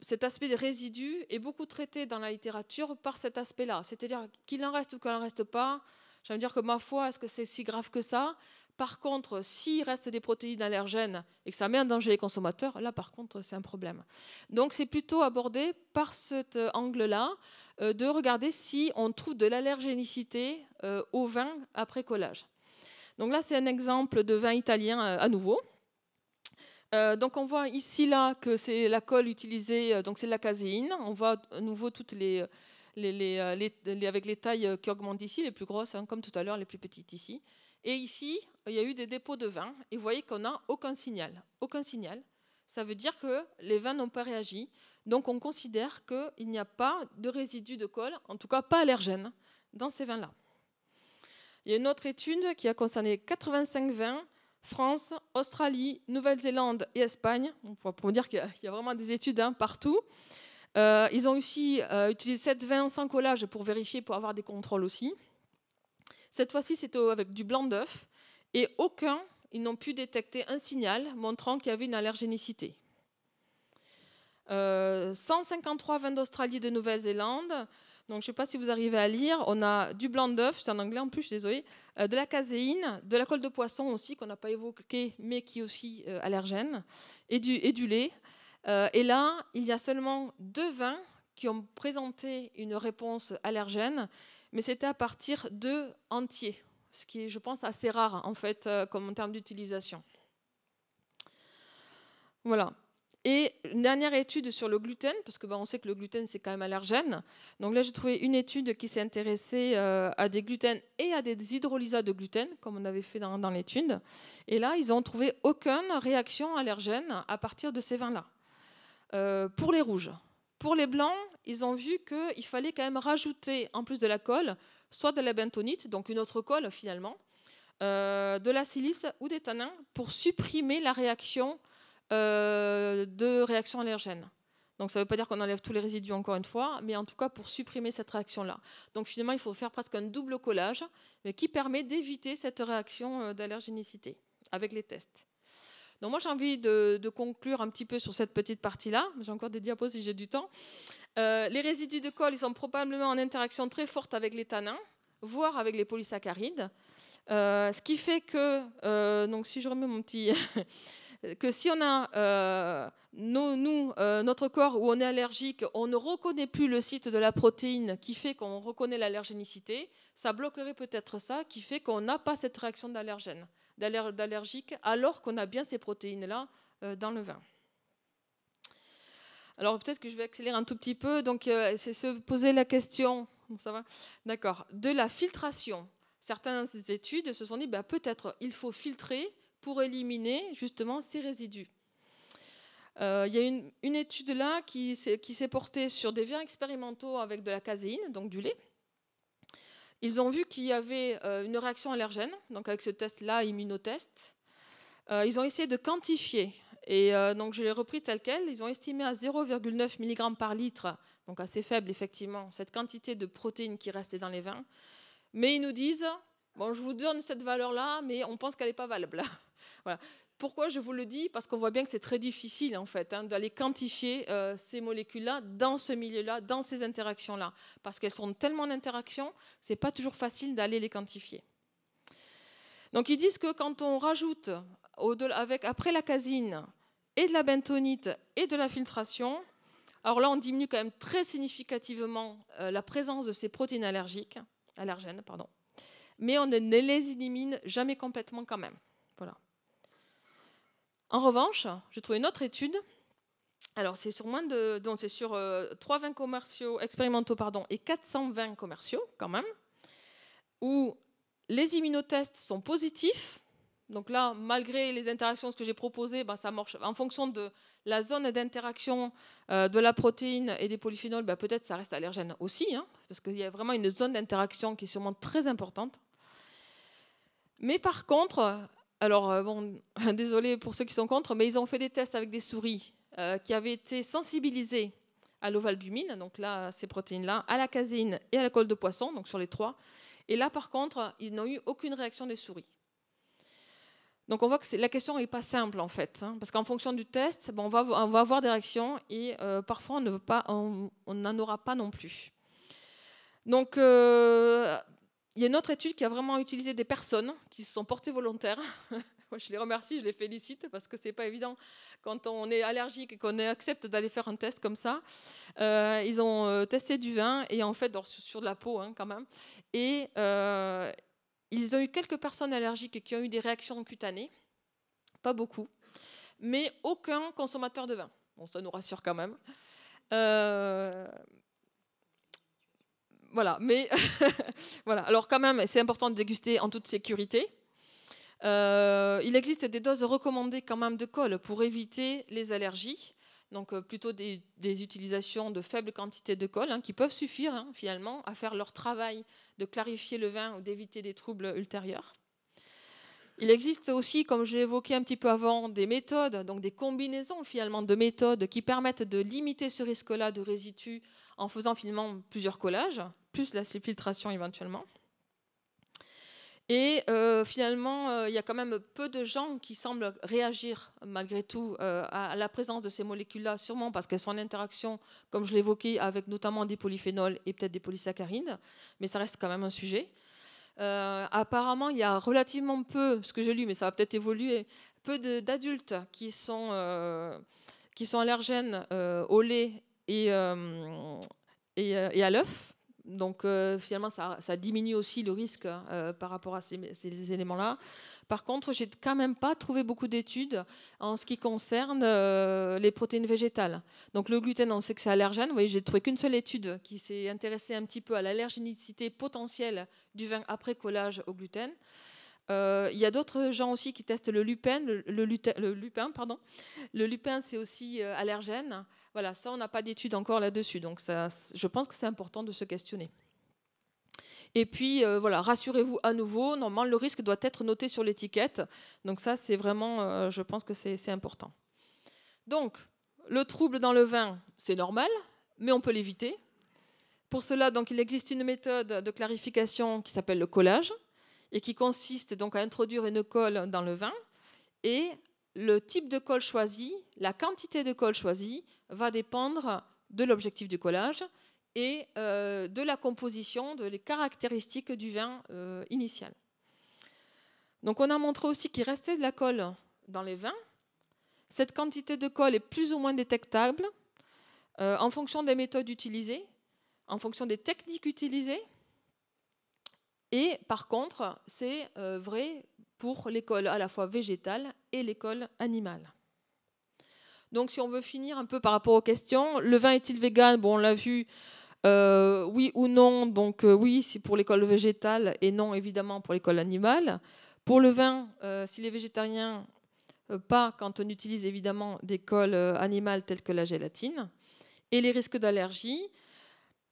cet aspect des résidus est beaucoup traité dans la littérature par cet aspect-là. C'est-à-dire qu'il en reste ou qu'il n'en reste pas. Je vais me dire que ma foi, est-ce que c'est si grave que ça? Par contre, s'il reste des protéines allergènes et que ça met en danger les consommateurs, là par contre c'est un problème. Donc c'est plutôt abordé par cet angle-là, de regarder si on trouve de l'allergénicité au vin après collage. Donc là c'est un exemple de vin italien à nouveau. Donc on voit ici là que c'est la colle utilisée, donc c'est de la caséine. On voit à nouveau toutes avec les tailles qui augmentent ici, les plus grosses, hein, comme tout à l'heure, les plus petites ici. Et ici, il y a eu des dépôts de vin, et vous voyez qu'on n'a aucun signal. Aucun signal. Ça veut dire que les vins n'ont pas réagi. Donc on considère qu'il n'y a pas de résidus de colle, en tout cas pas allergènes, dans ces vins-là. Il y a une autre étude qui a concerné 85 vins France, Australie, Nouvelle-Zélande et Espagne. Pour dire qu'il y a vraiment des études partout. Ils ont aussi utilisé 720 sans collage pour vérifier, pour avoir des contrôles aussi. Cette fois-ci, c'était avec du blanc d'œuf. Et ils n'ont pu détecter un signal montrant qu'il y avait une allergénicité. 153 vins d'Australie et de Nouvelle-Zélande. Donc, je ne sais pas si vous arrivez à lire. On a du blanc d'œuf, c'est en anglais en plus, je suis désolée, de la caséine, de la colle de poisson aussi, qu'on n'a pas évoqué, mais qui est aussi allergène, et du lait. Et là, il y a seulement 2 vins qui ont présenté une réponse allergène, mais c'était à partir d'œufs entiers, ce qui est, je pense, assez rare, en fait, comme en termes d'utilisation. Voilà. Et une dernière étude sur le gluten, parce qu'on sait que le gluten, c'est quand même allergène. Donc là, j'ai trouvé une étude qui s'est intéressée à des gluten et à des hydrolysats de gluten, comme on avait fait dans l'étude. Et là, ils n'ont trouvé aucune réaction allergène à partir de ces vins-là. Pour les rouges. Pour les blancs, ils ont vu qu'il fallait quand même rajouter, en plus de la colle, soit de la bentonite, donc une autre colle finalement, de la silice ou des tanins, pour supprimer la réaction de réaction allergène. Donc ça ne veut pas dire qu'on enlève tous les résidus encore une fois, mais en tout cas pour supprimer cette réaction-là. Donc finalement, il faut faire presque un double collage, mais qui permet d'éviter cette réaction d'allergénicité avec les tests. Donc moi j'ai envie de conclure un petit peu sur cette petite partie-là. J'ai encore des diapos si j'ai du temps. Les résidus de colle, ils sont probablement en interaction très forte avec les tanins, voire avec les polysaccharides. Ce qui fait que, donc si je remets mon petit... que si on a notre corps où on est allergique, on ne reconnaît plus le site de la protéine qui fait qu'on reconnaît l'allergénicité, ça bloquerait peut-être ça, qui fait qu'on n'a pas cette réaction d'allergique, alors qu'on a bien ces protéines-là dans le vin. Alors peut-être que je vais accélérer un tout petit peu. Donc c'est se poser la question, ça va, d'accord, de la filtration. Certaines études se sont dit, peut-être il faut filtrer pour éliminer justement ces résidus. Il y a une étude là qui s'est portée sur des vins expérimentaux avec de la caséine, donc du lait. Ils ont vu qu'il y avait une réaction allergène, donc avec ce test-là, immunotest. Ils ont essayé de quantifier, et donc je l'ai repris tel quel. Ils ont estimé à 0,9 mg par litre, donc assez faible effectivement, cette quantité de protéines qui restait dans les vins. Mais ils nous disent, bon, je vous donne cette valeur-là, mais on pense qu'elle n'est pas valable. Voilà. Pourquoi je vous le dis? Parce qu'on voit bien que c'est très difficile en fait d'aller quantifier ces molécules-là dans ce milieu-là, dans ces interactions-là, parce qu'elles sont tellement en interaction, c'est pas toujours facile d'aller les quantifier. Donc ils disent que quand on rajoute après la caséine et de la bentonite et de la filtration, alors là on diminue quand même très significativement la présence de ces protéines allergènes, mais on ne les élimine jamais complètement quand même. Voilà. En revanche, j'ai trouvé une autre étude. Alors, c'est sur donc c'est sur 3 vins commerciaux, expérimentaux et 400 vins commerciaux, quand même, où les immunotests sont positifs. Donc là, malgré les interactions, ce que j'ai proposé, ça marche en fonction de la zone d'interaction de la protéine et des polyphénols. Peut-être ça reste allergène aussi, parce qu'il y a vraiment une zone d'interaction qui est sûrement très importante. Mais par contre... Alors, bon, désolé pour ceux qui sont contre, mais ils ont fait des tests avec des souris qui avaient été sensibilisées à l'ovalbumine, donc là, ces protéines-là, à la caséine et à la colle de poisson, donc sur les 3. Et là, par contre, ils n'ont eu aucune réaction des souris. Donc, on voit que la question n'est pas simple, en fait, parce qu'en fonction du test, on va avoir des réactions et parfois, on n'en aura pas non plus. Donc, il y a une autre étude qui a vraiment utilisé des personnes qui se sont portées volontaires. Moi, je les remercie, je les félicite, parce que ce n'est pas évident quand on est allergique et qu'on accepte d'aller faire un test comme ça. Ils ont testé du vin, et en fait, sur de la peau quand même. Et ils ont eu quelques personnes allergiques qui ont eu des réactions cutanées, pas beaucoup, mais aucun consommateur de vin. Bon, ça nous rassure quand même. Voilà, mais voilà. Alors quand même, c'est important de déguster en toute sécurité. Il existe des doses recommandées quand même de colle pour éviter les allergies. Donc plutôt des utilisations de faibles quantités de colle qui peuvent suffire finalement à faire leur travail de clarifier le vin ou d'éviter des troubles ultérieurs. Il existe aussi, comme je l'ai évoqué un petit peu avant, des méthodes, donc des combinaisons finalement de méthodes qui permettent de limiter ce risque-là de résidus en faisant finalement plusieurs collages, plus la filtration éventuellement. Et finalement, il y a quand même peu de gens qui semblent réagir malgré tout à la présence de ces molécules-là, sûrement parce qu'elles sont en interaction, comme je l'évoquais, avec notamment des polyphénols et peut-être des polysaccharides, mais ça reste quand même un sujet. Apparemment, il y a relativement peu, ce que j'ai lu, mais ça va peut-être évoluer, peu d'adultes qui sont allergènes au lait et à l'œuf. Donc finalement, ça diminue aussi le risque par rapport à ces éléments-là. Par contre, j'ai quand même pas trouvé beaucoup d'études en ce qui concerne les protéines végétales. Donc le gluten, on sait que c'est allergène. Vous voyez, j'ai trouvé qu'une seule étude qui s'est intéressée un petit peu à l'allergénicité potentielle du vin après collage au gluten. Il y a d'autres gens aussi qui testent le lupin. Le lupin, pardon. Le lupin, c'est aussi allergène. Voilà, ça, on n'a pas d'études encore là-dessus. Donc, ça, je pense que c'est important de se questionner. Et puis, voilà, rassurez-vous à nouveau, normalement, le risque doit être noté sur l'étiquette. Donc, ça, c'est vraiment, je pense que c'est important. Donc, le trouble dans le vin, c'est normal, mais on peut l'éviter. Pour cela, donc, il existe une méthode de clarification qui s'appelle le collage, et qui consiste donc à introduire une colle dans le vin. Et le type de colle choisi, la quantité de colle choisie, va dépendre de l'objectif du collage et de la composition, des caractéristiques du vin initial. Donc on a montré aussi qu'il restait de la colle dans les vins. Cette quantité de colle est plus ou moins détectable en fonction des méthodes utilisées, en fonction des techniques utilisées. Et par contre, c'est vrai pour l'école à la fois végétale et l'école animale. Donc si on veut finir un peu par rapport aux questions, le vin est-il vegan? Bon, on l'a vu, oui ou non. Donc oui, c'est pour l'école végétale et non évidemment pour l'école animale. Pour le vin, s'il est végétarien, pas quand on utilise évidemment des colles animales telles que la gélatine. Et les risques d'allergie.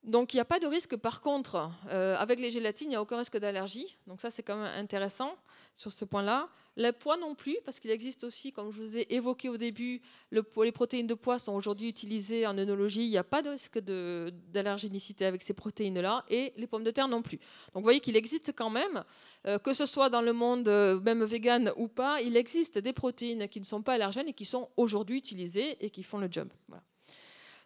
Donc il n'y a pas de risque, par contre, avec les gélatines, il n'y a aucun risque d'allergie. Donc ça, c'est quand même intéressant sur ce point-là. Les pois non plus, parce qu'il existe aussi, comme je vous ai évoqué au début, les protéines de pois sont aujourd'hui utilisées en œnologie. Il n'y a pas de risque d'allergénicité avec ces protéines-là. Et les pommes de terre non plus. Donc vous voyez qu'il existe quand même, que ce soit dans le monde même vegan ou pas, il existe des protéines qui ne sont pas allergènes et qui sont aujourd'hui utilisées et qui font le job. Voilà.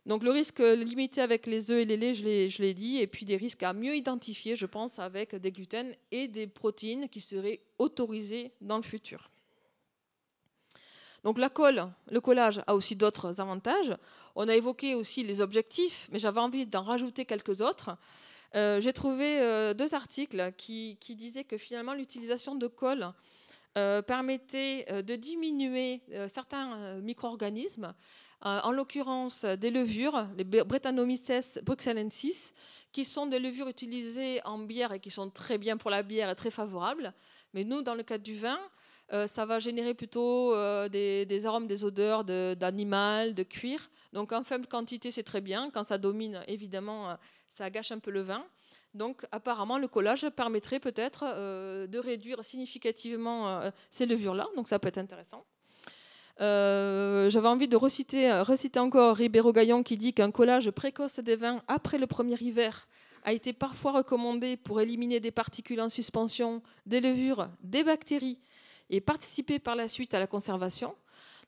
Donc le risque limité avec les œufs et les laits, je l'ai dit, et puis des risques à mieux identifier, je pense, avec des gluten et des protéines qui seraient autorisées dans le futur. Donc la colle, le collage a aussi d'autres avantages. On a évoqué aussi les objectifs, mais j'avais envie d'en rajouter quelques autres. J'ai trouvé 2 articles qui disaient que finalement l'utilisation de colle permettait de diminuer certains micro-organismes, en l'occurrence des levures, les Brettanomyces bruxellensis, qui sont des levures utilisées en bière et qui sont très bien pour la bière et très favorables. Mais nous, dans le cadre du vin, ça va générer plutôt des arômes, des odeurs d'animal, de cuir. Donc en faible quantité, c'est très bien. Quand ça domine, évidemment, ça gâche un peu le vin. Donc apparemment, le collage permettrait peut-être de réduire significativement ces levures-là. Donc ça peut être intéressant. J'avais envie de reciter encore Ribéro-Gaillon qui dit qu'un collage précoce des vins après le premier hiver a été parfois recommandé pour éliminer des particules en suspension, des levures, des bactéries et participer par la suite à la conservation.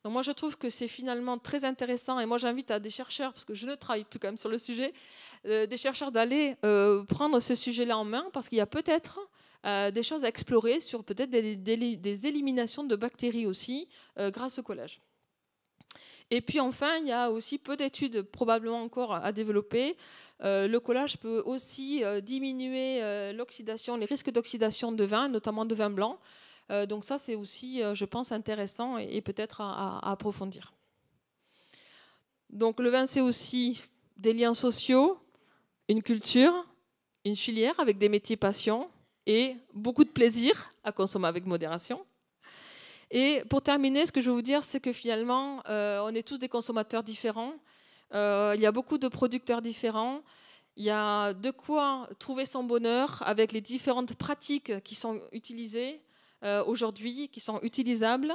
Donc moi je trouve que c'est finalement très intéressant et moi j'invite à des chercheurs, parce que je ne travaille plus quand même sur le sujet, des chercheurs d'aller prendre ce sujet-là en main, parce qu'il y a peut-être des choses à explorer sur peut-être des éliminations de bactéries aussi grâce au collage. Et puis enfin, il y a aussi peu d'études probablement encore à développer. Le collage peut aussi diminuer l'oxydation, les risques d'oxydation de vin, notamment de vin blanc. Donc ça, c'est aussi, je pense, intéressant et peut-être à approfondir. Donc le vin, c'est aussi des liens sociaux, une culture, une filière avec des métiers passion, et beaucoup de plaisir à consommer avec modération. Et pour terminer, ce que je veux vous dire, c'est que finalement, on est tous des consommateurs différents. Il y a beaucoup de producteurs différents. Il y a de quoi trouver son bonheur avec les différentes pratiques qui sont utilisées. aujourd'hui qui sont utilisables.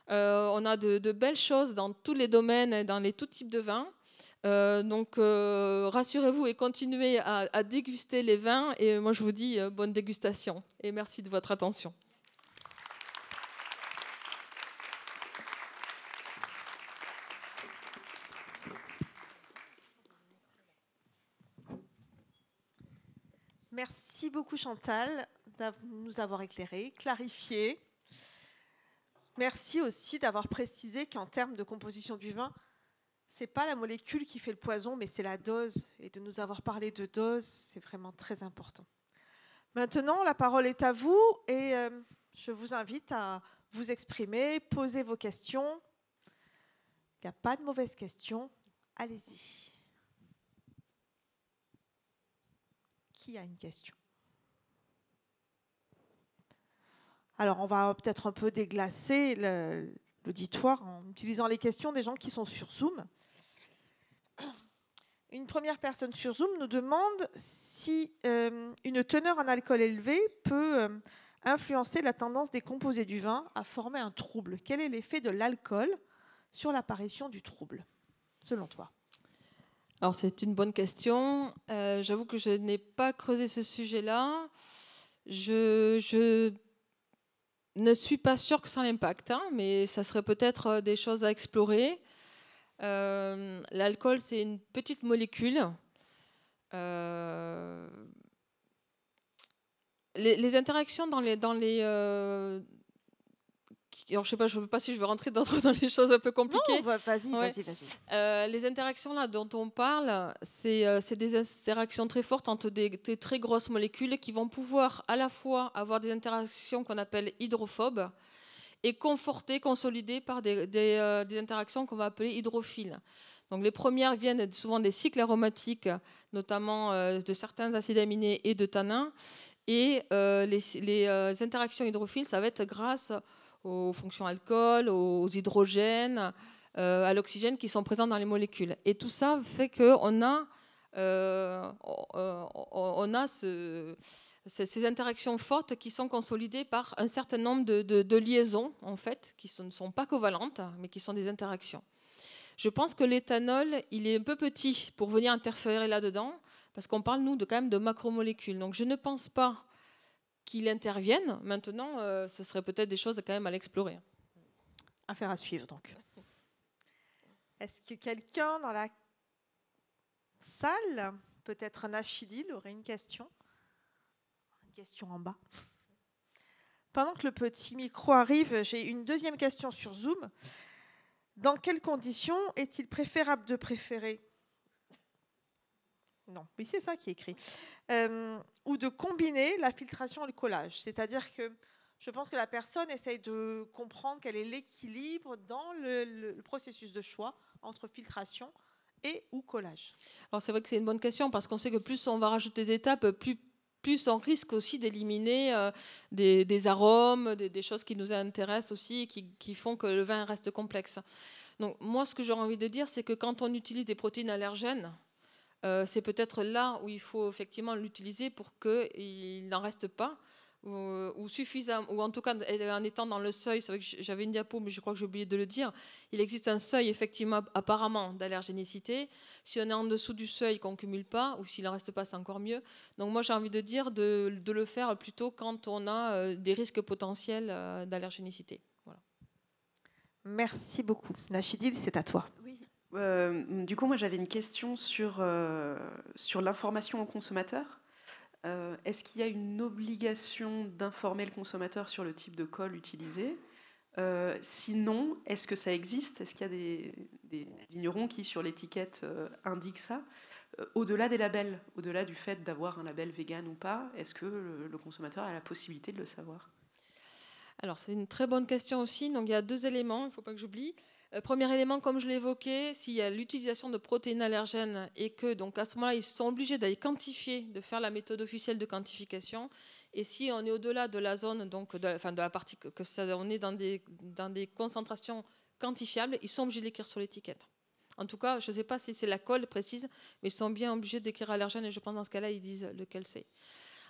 On a de belles choses dans tous les domaines et dans les tout types de vins. Donc rassurez-vous et continuez à déguster les vins. Et moi, je vous dis bonne dégustation. Et merci de votre attention.
Merci beaucoup Chantal de nous avoir éclairé, clarifié. Merci aussi d'avoir précisé qu'en termes de composition du vin, ce n'est pas la molécule qui fait le poison, mais c'est la dose. Et de nous avoir parlé de dose, c'est vraiment très important. Maintenant, la parole est à vous et je vous invite à vous exprimer, poser vos questions. Il n'y a pas de mauvaises questions. Allez-y. Qui a une question? Alors, on va peut-être un peu déglacer l'auditoire en utilisant les questions des gens qui sont sur Zoom. Une première personne sur Zoom nous demande si une teneur en alcool élevé peut influencer la tendance des composés du vin à former un trouble. Quel est l'effet de l'alcool sur l'apparition du trouble, selon toi?
Alors, c'est une bonne question. J'avoue que je n'ai pas creusé ce sujet-là. Je ne suis pas sûre que ça a un impact, hein, mais ça serait peut-être des choses à explorer. L'alcool, c'est une petite molécule. Les interactions dans les alors, je ne sais pas si je vais rentrer dans les choses un peu compliquées.
Non, vas-y.
Les interactions là dont on parle, c'est des interactions très fortes entre des très grosses molécules qui vont pouvoir à la fois avoir des interactions qu'on appelle hydrophobes et confortées, consolidées par des interactions qu'on va appeler hydrophiles. Donc les premières viennent souvent des cycles aromatiques, notamment de certains acides aminés et de tannins. Et les interactions hydrophiles, ça va être grâce aux fonctions alcool, aux hydrogènes, à l'oxygène qui sont présents dans les molécules. Et tout ça fait qu'on a, ces interactions fortes qui sont consolidées par un certain nombre de liaisons, en fait, qui ne sont pas covalentes, mais qui sont des interactions. Je pense que l'éthanol, il est un peu petit pour venir interférer là-dedans, parce qu'on parle, nous, quand même de macromolécules. Donc je ne pense pas qu'il intervienne. Maintenant, ce serait peut-être des choses quand même à l'explorer.
Affaire à suivre, donc. Est-ce que quelqu'un dans la salle, peut-être Nachidil, aurait une question? Une question en bas. Pendant que le petit micro arrive, j'ai une deuxième question sur Zoom. Dans quelles conditions est-il préférable de préférer non, oui, c'est ça qui est écrit. Ou de combiner la filtration et le collage. C'est-à-dire que je pense que la personne essaye de comprendre quel est l'équilibre dans le processus de choix entre filtration et ou collage.
Alors c'est vrai que c'est une bonne question parce qu'on sait que plus on va rajouter des étapes, plus on risque aussi d'éliminer des arômes, des choses qui nous intéressent aussi et qui font que le vin reste complexe. Donc moi, ce que j'aurais envie de dire, c'est que quand on utilise des protéines allergènes, c'est peut-être là où il faut effectivement l'utiliser pour qu'il n'en reste pas, ou suffisant, ou en tout cas en étant dans le seuil. C'est vrai que j'avais une diapo, mais je crois que j'ai oublié de le dire. Il existe un seuil effectivement apparemment d'allergénicité. Si on est en dessous du seuil, qu'on ne cumule pas, ou s'il n'en reste pas, c'est encore mieux. Donc moi j'ai envie de dire de le faire plutôt quand on a des risques potentiels d'allergénicité. Voilà.
Merci beaucoup. Nachidil, c'est à toi.
Oui. Du coup, moi, j'avais une question sur l'information au consommateur. Est-ce qu'il y a une obligation d'informer le consommateur sur le type de colle utilisé? Sinon, est-ce que ça existe? Est-ce qu'il y a des vignerons qui, sur l'étiquette, indiquent ça? Au-delà des labels, au-delà du fait d'avoir un label vegan ou pas, est-ce que le consommateur a la possibilité de le savoir?
Alors, c'est une très bonne question aussi. Donc, il y a deux éléments, il ne faut pas que j'oublie. Premier élément, comme je l'évoquais, s'il y a l'utilisation de protéines allergènes et que, donc, à ce moment-là, ils sont obligés d'aller quantifier, de faire la méthode officielle de quantification. Et si on est au-delà de la zone, donc de la partie on est dans des concentrations quantifiables, ils sont obligés d'écrire sur l'étiquette. En tout cas, je ne sais pas si c'est la colle précise, mais ils sont bien obligés d'écrire allergène et je pense que dans ce cas-là, ils disent lequel c'est.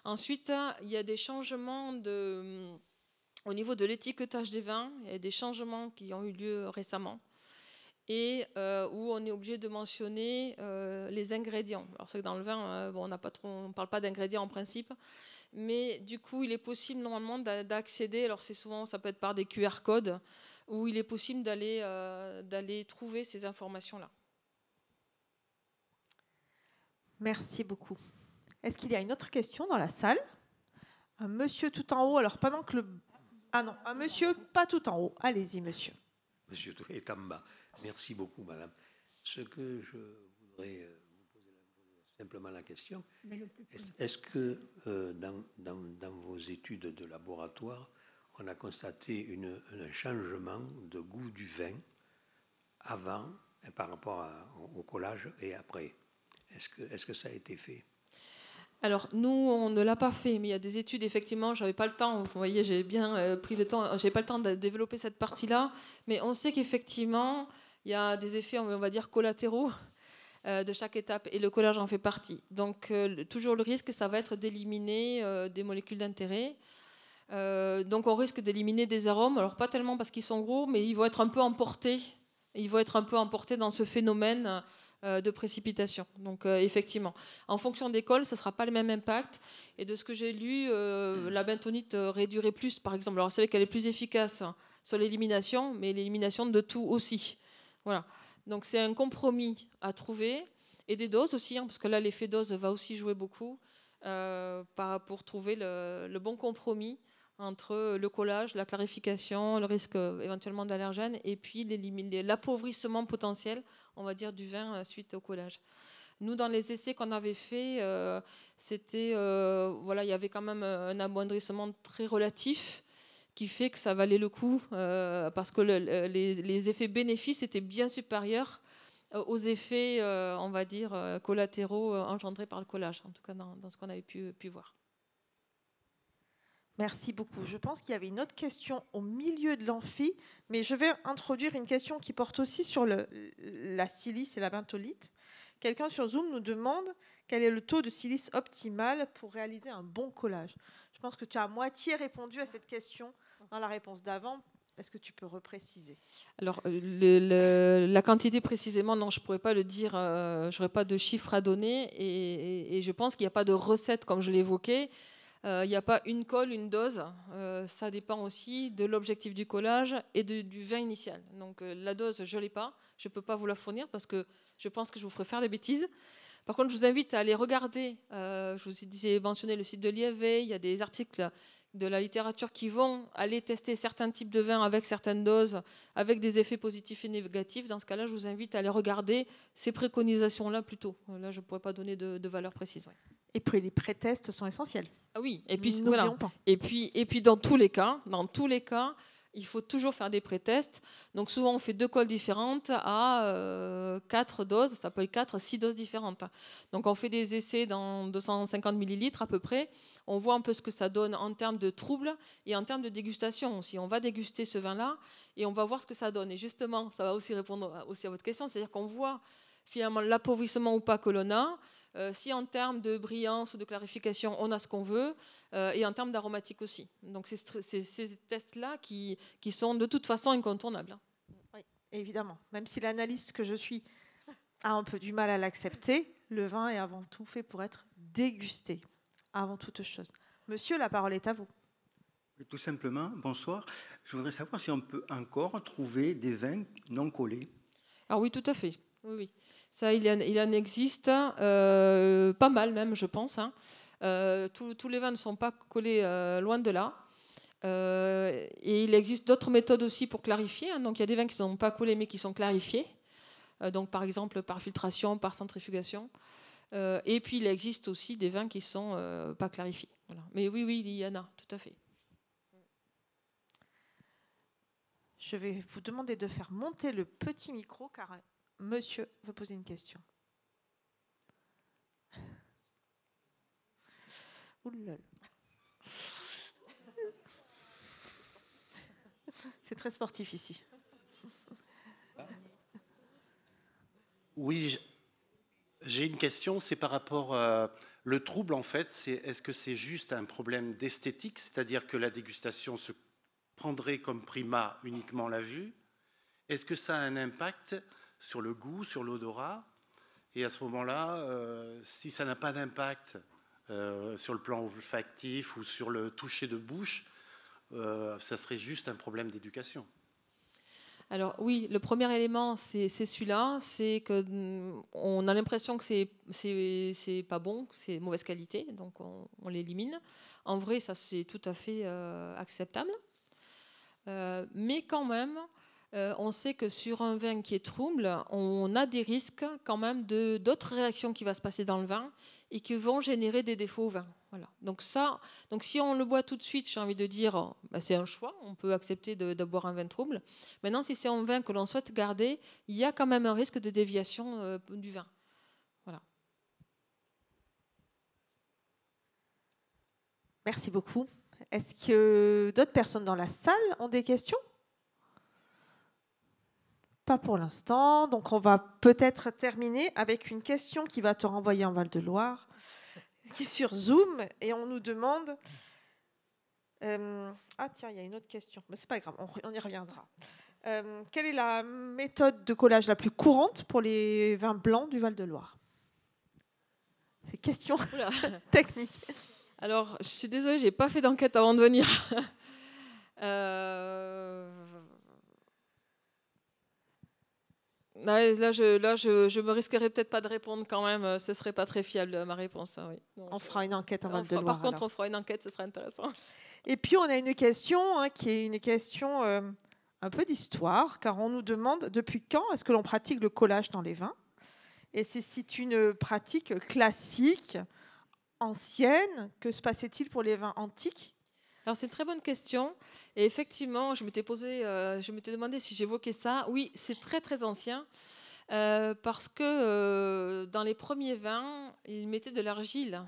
Ensuite, il y a des changements au niveau de l'étiquetage des vins, il y a des changements qui ont eu lieu récemment et où on est obligé de mentionner les ingrédients. Alors c'est que dans le vin, bon, on ne parle pas d'ingrédients en principe, mais du coup, il est possible normalement d'accéder, alors c'est souvent, ça peut être par des QR codes, où il est possible d'aller trouver ces informations-là.
Merci beaucoup. Est-ce qu'il y a une autre question dans la salle? Un monsieur tout en haut, alors pendant que le... Ah non, un monsieur pas tout en haut. Allez-y, monsieur.
Monsieur est en bas. Merci beaucoup, madame. Ce que je voudrais vous poser simplement la question, est-ce que dans vos études de laboratoire, on a constaté un changement de goût du vin avant, par rapport au collage et après? Est-ce que ça a été fait?
Alors, nous, on ne l'a pas fait, mais il y a des études, effectivement, j'avais pas le temps, vous voyez, j'ai bien pris le temps, j'avais pas le temps de développer cette partie-là, mais on sait qu'effectivement, il y a des effets, on va dire, collatéraux de chaque étape, et le collage en fait partie. Donc, toujours le risque, ça va être d'éliminer des molécules d'intérêt. Donc, on risque d'éliminer des arômes, alors pas tellement parce qu'ils sont gros, mais ils vont être un peu emportés, dans ce phénomène de précipitation. Donc effectivement, en fonction des cols, ce ne sera pas le même impact. Et de ce que j'ai lu, la bentonite réduirait plus, par exemple. Alors c'est vrai qu'elle est plus efficace sur l'élimination, mais l'élimination de tout aussi. Voilà. Donc c'est un compromis à trouver. Et des doses aussi, parce que là l'effet dose va aussi jouer beaucoup pour trouver le bon compromis entre le collage, la clarification, le risque éventuellement d'allergènes et puis l'appauvrissement potentiel, on va dire, du vin suite au collage. Nous, dans les essais qu'on avait faits, il y avait quand même un amoindrissement très relatif qui fait que ça valait le coup parce que les effets bénéfices étaient bien supérieurs aux effets, on va dire, collatéraux engendrés par le collage, en tout cas dans ce qu'on avait pu voir.
Merci beaucoup. Je pense qu'il y avait une autre question au milieu de l'amphi, mais je vais introduire une question qui porte aussi sur la silice et la bentolite. Quelqu'un sur Zoom nous demande quel est le taux de silice optimal pour réaliser un bon collage. Je pense que tu as à moitié répondu à cette question dans la réponse d'avant. Est-ce que tu peux repréciser?
Alors, la quantité précisément, non, je ne pourrais pas le dire. Je n'aurais pas de chiffre à donner. Et je pense qu'il n'y a pas de recette, comme je l'évoquais. Il n'y a pas une colle, une dose. Ça dépend aussi de l'objectif du collage et du vin initial. Donc la dose, je ne l'ai pas. Je ne peux pas vous la fournir parce que je pense que je vous ferai faire des bêtises. Par contre, je vous invite à aller regarder. Je vous ai mentionné le site de l'IFV. Il y a des articles de la littérature qui vont aller tester certains types de vins avec certaines doses, avec des effets positifs et négatifs. Dans ce cas-là, je vous invite à aller regarder ces préconisations-là plutôt. Là, je ne pourrais pas donner de valeur précise. Ouais.
Et puis les pré-tests sont essentiels.
Ah oui, et puis
voilà.
Pas. Et puis dans tous les cas, il faut toujours faire des pré-tests. Donc souvent on fait 2 cols différentes à 4 doses, ça peut être 4 à 6 doses différentes. Donc on fait des essais dans 250 millilitres à peu près. On voit un peu ce que ça donne en termes de troubles et en termes de dégustation aussi. On va déguster ce vin-là et on va voir ce que ça donne. Et justement, ça va aussi répondre aussi à votre question, c'est-à-dire qu'on voit finalement l'appauvrissement ou pas que l'on a. Si en termes de brillance ou de clarification, on a ce qu'on veut, et en termes d'aromatique aussi. Donc c'est ces tests-là qui sont de toute façon incontournables.
Oui, évidemment. Même si l'analyste que je suis a un peu du mal à l'accepter, le vin est avant tout fait pour être dégusté, avant toute chose. Monsieur, la parole est à vous.
Tout simplement, bonsoir. Je voudrais savoir si on peut encore trouver des vins non collés.
Alors oui, tout à fait. Oui. Ça, il en existe pas mal même, je pense. Hein. Tous les vins ne sont pas collés loin de là. Et il existe d'autres méthodes aussi pour clarifier. Hein. Donc il y a des vins qui ne sont pas collés mais qui sont clarifiés. Donc par exemple par filtration, par centrifugation. Et puis il existe aussi des vins qui ne sont pas clarifiés. Voilà. Mais oui, il y en a, tout à fait.
Je vais vous demander de faire monter le petit micro car monsieur veut poser une question. Oulala. C'est très sportif ici.
Oui, j'ai une question, c'est par rapport le trouble en fait, est-ce que c'est juste un problème d'esthétique, c'est-à-dire que la dégustation se prendrait comme primat uniquement la vue, est-ce que ça a un impact sur le goût, sur l'odorat? Et à ce moment-là, si ça n'a pas d'impact sur le plan olfactif ou sur le toucher de bouche, ça serait juste un problème d'éducation.
Alors oui, le premier élément, c'est celui-là, c'est qu'on a l'impression que c'est pas bon, que c'est mauvaise qualité, donc on l'élimine. En vrai, ça c'est tout à fait acceptable. Mais quand même, on sait que sur un vin qui est trouble, on a des risques quand même d'autres réactions qui vont se passer dans le vin et qui vont générer des défauts au vin. Voilà. Donc si on le boit tout de suite, j'ai envie de dire, bah, c'est un choix, on peut accepter de boire un vin trouble. Maintenant, si c'est un vin que l'on souhaite garder, il y a quand même un risque de déviation du vin. Voilà.
Merci beaucoup. Est-ce que d'autres personnes dans la salle ont des questions? Pas pour l'instant. Donc, on va peut-être terminer avec une question qui va te renvoyer en Val-de-Loire, qui est sur Zoom. Et on nous demande... Ah tiens, il y a une autre question. Mais c'est pas grave, on y reviendra. Quelle est la méthode de collage la plus courante pour les vins blancs du Val-de-Loire? C'est question technique.
Alors, je suis désolée, je n'ai pas fait d'enquête avant de venir. Là, je me risquerais peut-être pas de répondre quand même. Ce serait pas très fiable ma réponse. Hein, oui. Donc,
on fera une enquête en Val-de-Loire.
Par contre, on fera une enquête, ce serait intéressant.
Et puis, on a une question qui est une question un peu d'histoire, car on nous demande depuis quand est-ce que l'on pratique le collage dans les vins? Et c'est une pratique classique, ancienne. Que se passait-il pour les vins antiques?
Alors c'est une très bonne question. Et effectivement, je m'étais demandé si j'évoquais ça. Oui, c'est très très ancien. Parce que dans les premiers vins, ils mettaient de l'argile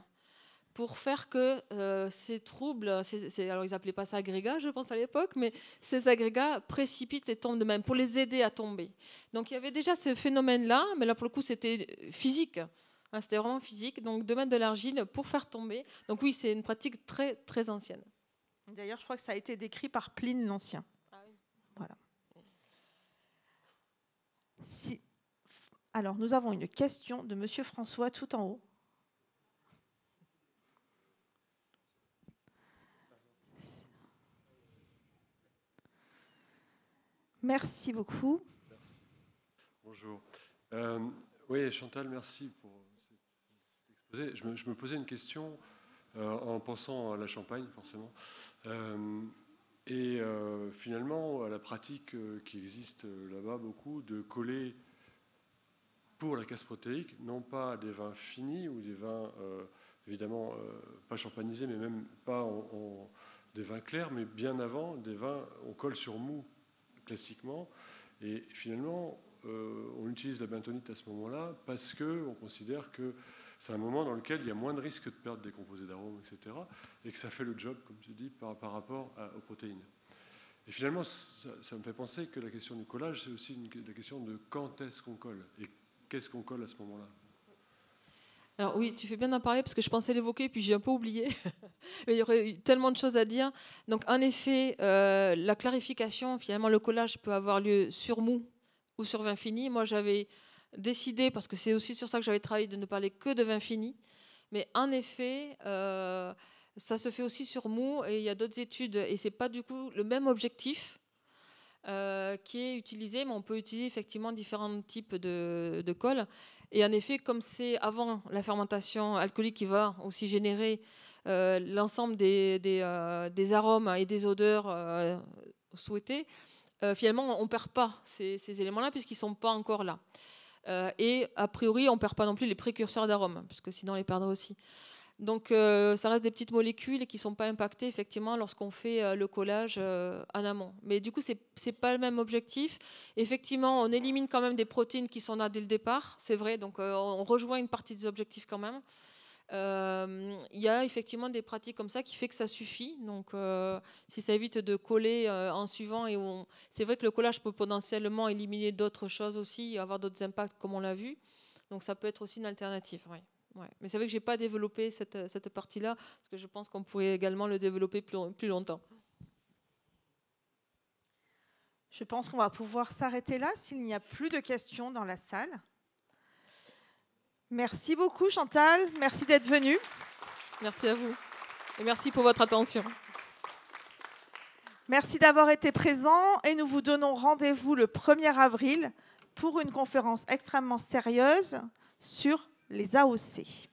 pour faire que ces troubles, alors ils n'appelaient pas ça agrégats, je pense à l'époque, mais ces agrégats précipitent et tombent de même, pour les aider à tomber. Donc il y avait déjà ce phénomène-là, mais là pour le coup c'était physique. C'était vraiment physique, donc de mettre de l'argile pour faire tomber. Donc oui, c'est une pratique très très ancienne.
D'ailleurs, je crois que ça a été décrit par Pline l'Ancien. Ah oui. Voilà. Alors, nous avons une question de Monsieur François tout en haut. Merci beaucoup.
Bonjour. Oui, Chantal, merci pour cet exposé. Je me posais une question en pensant à la Champagne, forcément. Finalement, à la pratique qui existe là-bas beaucoup, de coller pour la casse protéique, non pas des vins finis ou des vins, évidemment, pas champanisés, mais même pas des vins clairs, mais bien avant, des vins, on colle sur mou, classiquement. Et finalement, on utilise la bentonite à ce moment-là parce qu'on considère que c'est un moment dans lequel il y a moins de risques de perdre des composés d'arômes, etc. Et que ça fait le job, comme tu dis, par rapport aux protéines. Et finalement, ça me fait penser que la question du collage, c'est aussi la question de quand est-ce qu'on colle et qu'est-ce qu'on colle à ce moment-là.
Alors oui, tu fais bien d'en parler parce que je pensais l'évoquer puis j'ai un peu oublié. Mais il y aurait eu tellement de choses à dire. Donc en effet, la clarification, finalement, le collage peut avoir lieu sur mou ou sur vin fini. Moi, j'avais décidé, parce que c'est aussi sur ça que j'avais travaillé, de ne parler que de vin fini. Mais en effet, ça se fait aussi sur mou et il y a d'autres études et c'est pas du coup le même objectif qui est utilisé, mais on peut utiliser effectivement différents types de colle. Et en effet, comme c'est avant la fermentation alcoolique qui va aussi générer l'ensemble des arômes et des odeurs souhaités, finalement, on ne perd pas ces éléments-là puisqu'ils ne sont pas encore là. Et a priori, on ne perd pas non plus les précurseurs d'arômes, puisque sinon on les perdrait aussi. Donc ça reste des petites molécules qui ne sont pas impactées effectivement lorsqu'on fait le collage en amont. Mais du coup, ce n'est pas le même objectif. Effectivement, on élimine quand même des protéines qui sont là dès le départ, c'est vrai, donc on rejoint une partie des objectifs quand même. Il y a effectivement des pratiques comme ça qui fait que ça suffit. Donc si ça évite de coller en suivant, c'est vrai que le collage peut potentiellement éliminer d'autres choses aussi, avoir d'autres impacts comme on l'a vu. Donc ça peut être aussi une alternative, oui. Ouais. Mais c'est vrai que je n'ai pas développé cette partie-là, parce que je pense qu'on pourrait également le développer plus longtemps.
Je pense qu'on va pouvoir s'arrêter là s'il n'y a plus de questions dans la salle. Merci beaucoup Chantal, merci d'être venue.
Merci à vous et merci pour votre attention.
Merci d'avoir été présent et nous vous donnons rendez-vous le 1er avril pour une conférence extrêmement sérieuse sur les AOC.